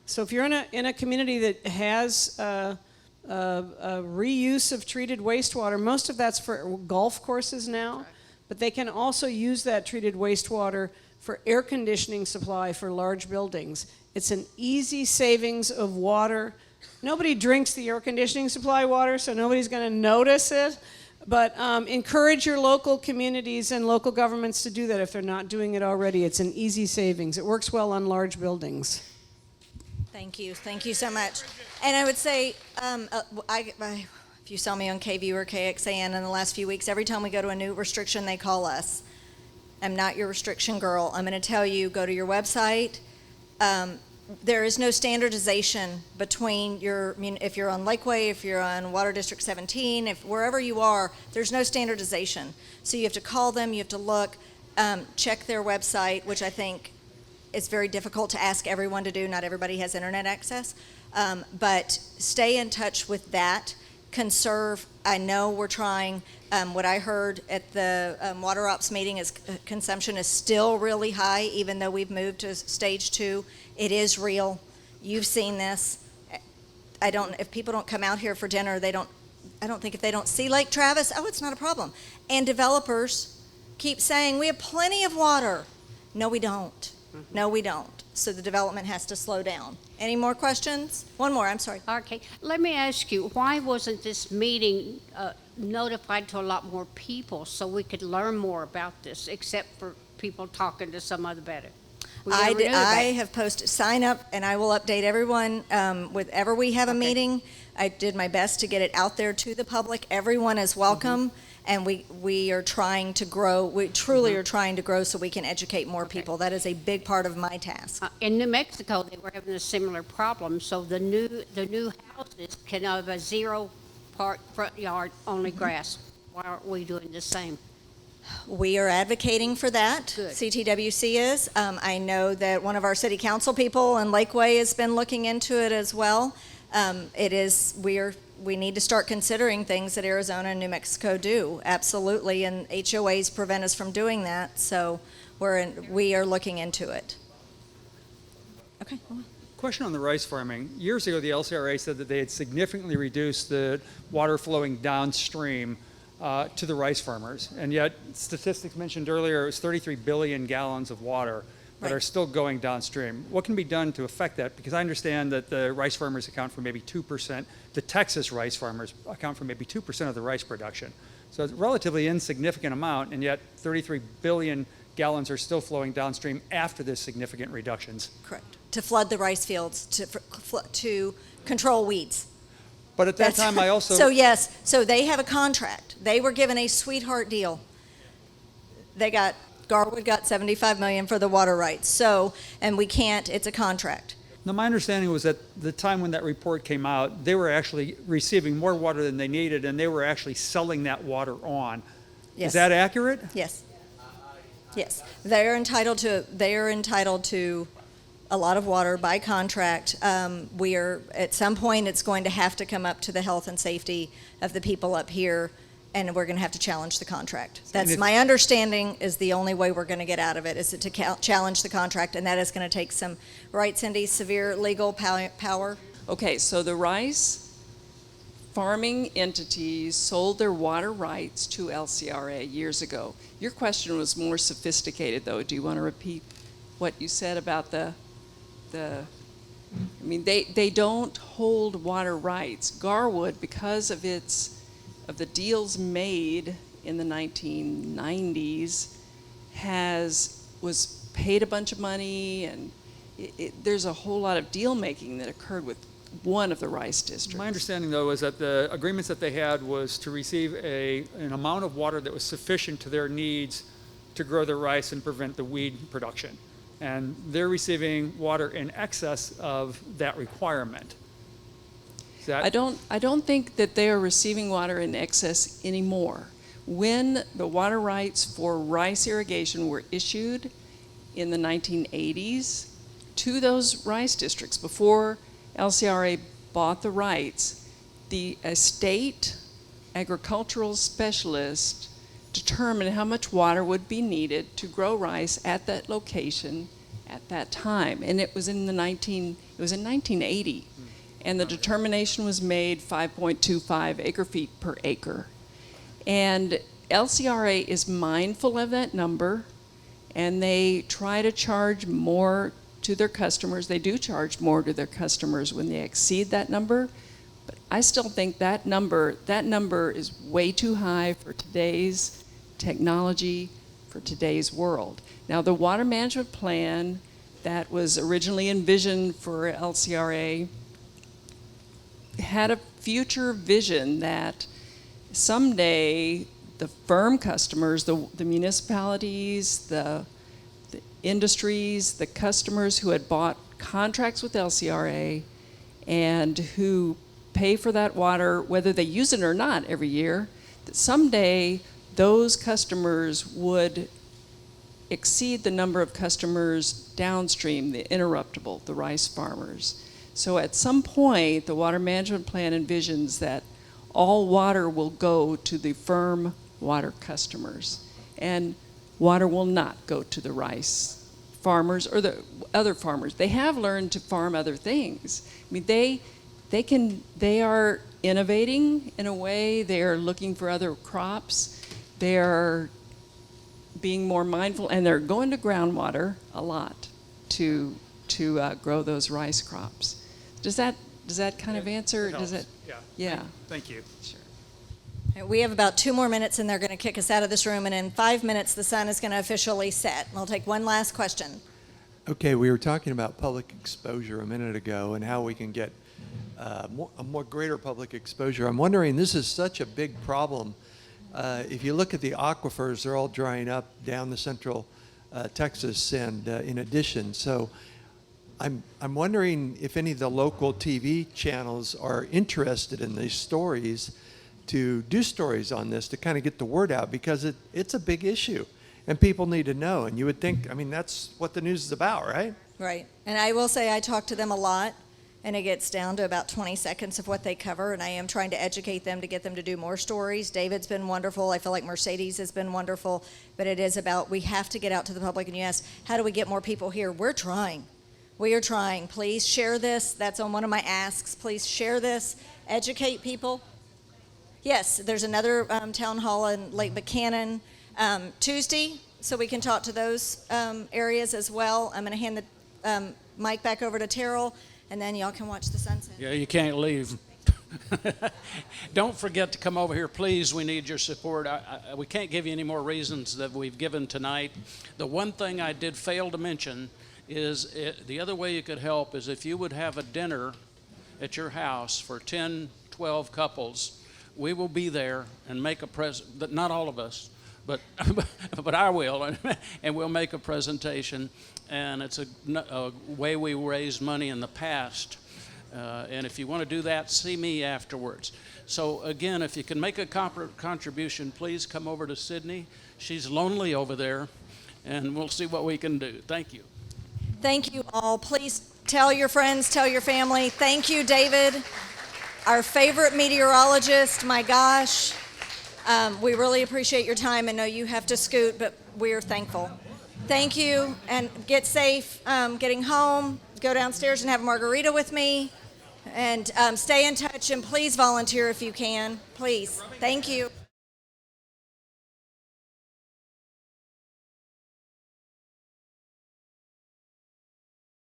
So if you're in a community that has reuse of treated wastewater. Most of that's for golf courses now, but they can also use that treated wastewater for air conditioning supply for large buildings. It's an easy savings of water. Nobody drinks the air conditioning supply water, so nobody's going to notice it. But encourage your local communities and local governments to do that if they're not doing it already. It's an easy savings. It works well on large buildings. Thank you so much. And I would say, if you saw me on KVU or KXAN in the last few weeks, every time we go to a new restriction, they call us. I'm not your restriction girl. I'm going to tell you, go to your website. There is no standardization between if you're on Lakeway, if you're on Water District 17, if wherever you are, there's no standardization. So you have to call them, you have to look, check their website, which I think is very difficult to ask everyone to do. Not everybody has internet access. But stay in touch with that. Conserve. I know we're trying. What I heard at the water ops meeting is consumption is still really high, even though we've moved to stage 2. It is real. You've seen this. If people don't come out here for dinner, I don't think if they don't see Lake Travis, it's not a problem. And developers keep saying, we have plenty of water. No, we don't. No, we don't. So the development has to slow down. Any more questions? One more, I'm sorry. Okay, let me ask you, why wasn't this meeting notified to a lot more people so we could learn more about this, except for people talking to some other better? I have posted, sign up, and I will update everyone whenever we have a meeting. I did my best to get it out there to the public. Everyone is welcome. And we are trying to grow. We truly are trying to grow so we can educate more people. That is a big part of my task. In New Mexico, they were having a similar problem. So the new houses can have a 0 part front yard, only grass. Why aren't we doing the same? We are advocating for that. Good. CTWC is. I know that one of our city council people in Lakeway has been looking into it as well. We need to start considering things that Arizona and New Mexico do, absolutely, and HOAs prevent us from doing that, so we are looking into it. Okay. Question on the rice farming. Years ago, the LCRA said that they had significantly reduced the water flowing downstream to the rice farmers, and yet statistics mentioned earlier, it was 33 billion gallons of water that are still going downstream. What can be done to affect that? Because I understand that the rice farmers account for maybe 2%. The Texas rice farmers account for maybe 2% of the rice production. So it's a relatively insignificant amount, and yet 33 billion gallons are still flowing downstream after this significant reductions. Correct. To flood the rice fields, to control weeds. But at that time, I also... So yes, so they have a contract. They were given a sweetheart deal. Garwood got $75 million for the water rights. So, and we can't, it's a contract. Now, my understanding was that the time when that report came out, they were actually receiving more water than they needed, and they were actually selling that water on. Yes. Is that accurate? Yes. Yes. They are entitled to a lot of water by contract. At some point, it's going to have to come up to the health and safety of the people up here, and we're going to have to challenge the contract. That's my understanding is the only way we're going to get out of it is to challenge the contract, and that is going to take some, right, Cindy, severe legal power. Okay, so the rice farming entities sold their water rights to LCRA years ago. Your question was more sophisticated, though. Do you want to repeat what you said about I mean, they don't hold water rights. Garwood, because of the deals made in the 1990s, was paid a bunch of money, and there's a whole lot of deal making that occurred with one of the rice districts. My understanding, though, is that the agreements that they had was to receive an amount of water that was sufficient to their needs to grow their rice and prevent the weed production. And they're receiving water in excess of that requirement. I don't think that they are receiving water in excess anymore. When the water rights for rice irrigation were issued in the 1980s to those rice districts, before LCRA bought the rights, the state agricultural specialist determined how much water would be needed to grow rice at that location at that time, and it was in 1980. and the determination was made 5.25 acre-feet per acre. And LCRA is mindful of that number, and they try to charge more to their customers. They do charge more to their customers when they exceed that number, but I still think that number is way too high for today's technology, for today's world. Now, the water management plan that was originally envisioned for LCRA had a future vision that someday the firm customers, the municipalities, the industries, the customers who had bought contracts with LCRA and who pay for that water, whether they use it or not every year, that someday those customers would exceed the number of customers downstream, the interruptible, the rice farmers. So at some point, the water management plan envisions that all water will go to the firm water customers, and water will not go to the rice farmers or the other farmers. They have learned to farm other things. I mean, they are innovating in a way. They are looking for other crops. They are being more mindful, and they're going to groundwater a lot to grow those rice crops. Does that kind of answer? Does it? Yeah. Thank you. Sure. We have about 2 more minutes, and they're going to kick us out of this room, and in 5 minutes, the sun is going to officially set. I'll take one last question. Okay, we were talking about public exposure a minute ago and how we can get a more greater public exposure. I'm wondering, this is such a big problem. If you look at the aquifers, they're all drying up down the central Texas, and in addition, so I'm wondering if any of the local TV channels are interested in these stories, to do stories on this, to kind of get the word out, because it's a big issue and people need to know. And you would think, I mean, that's what the news is about, right? Right. And I will say I talk to them a lot, and it gets down to about 20 seconds of what they cover, and I am trying to educate them to get them to do more stories. David's been wonderful. I feel like Mercedes has been wonderful, but it is about, we have to get out to the public. And you ask, how do we get more people here? We're trying. We are trying. Please share this. That's on one of my asks. Please share this. Educate people. Yes, there's another town hall in Lake Buchanan Tuesday, so we can talk to those areas as well. I'm going to hand the mic back over to Terrell, and then y'all can watch the sunset. Yeah, you can't leave. Don't forget to come over here, please. We need your support. We can't give you any more reasons that we've given tonight. The one thing I did fail to mention is the other way you could help is if you would have a dinner at your house for 10, 12 couples. We will be there and make a present. Not all of us, but I will, and we'll make a presentation. And it's a way we raised money in the past. And if you want to do that, see me afterwards. So again, if you can make a contribution, please come over to Sydney. She's lonely over there, and we'll see what we can do. Thank you. Thank you all. Please tell your friends, tell your family. Thank you, David. Our favorite meteorologist, my gosh. We really appreciate your time. I know you have to scoot, but we are thankful. Thank you, and get safe getting home. Go downstairs and have a margarita with me, and stay in touch, and please volunteer if you can. Please. Thank you.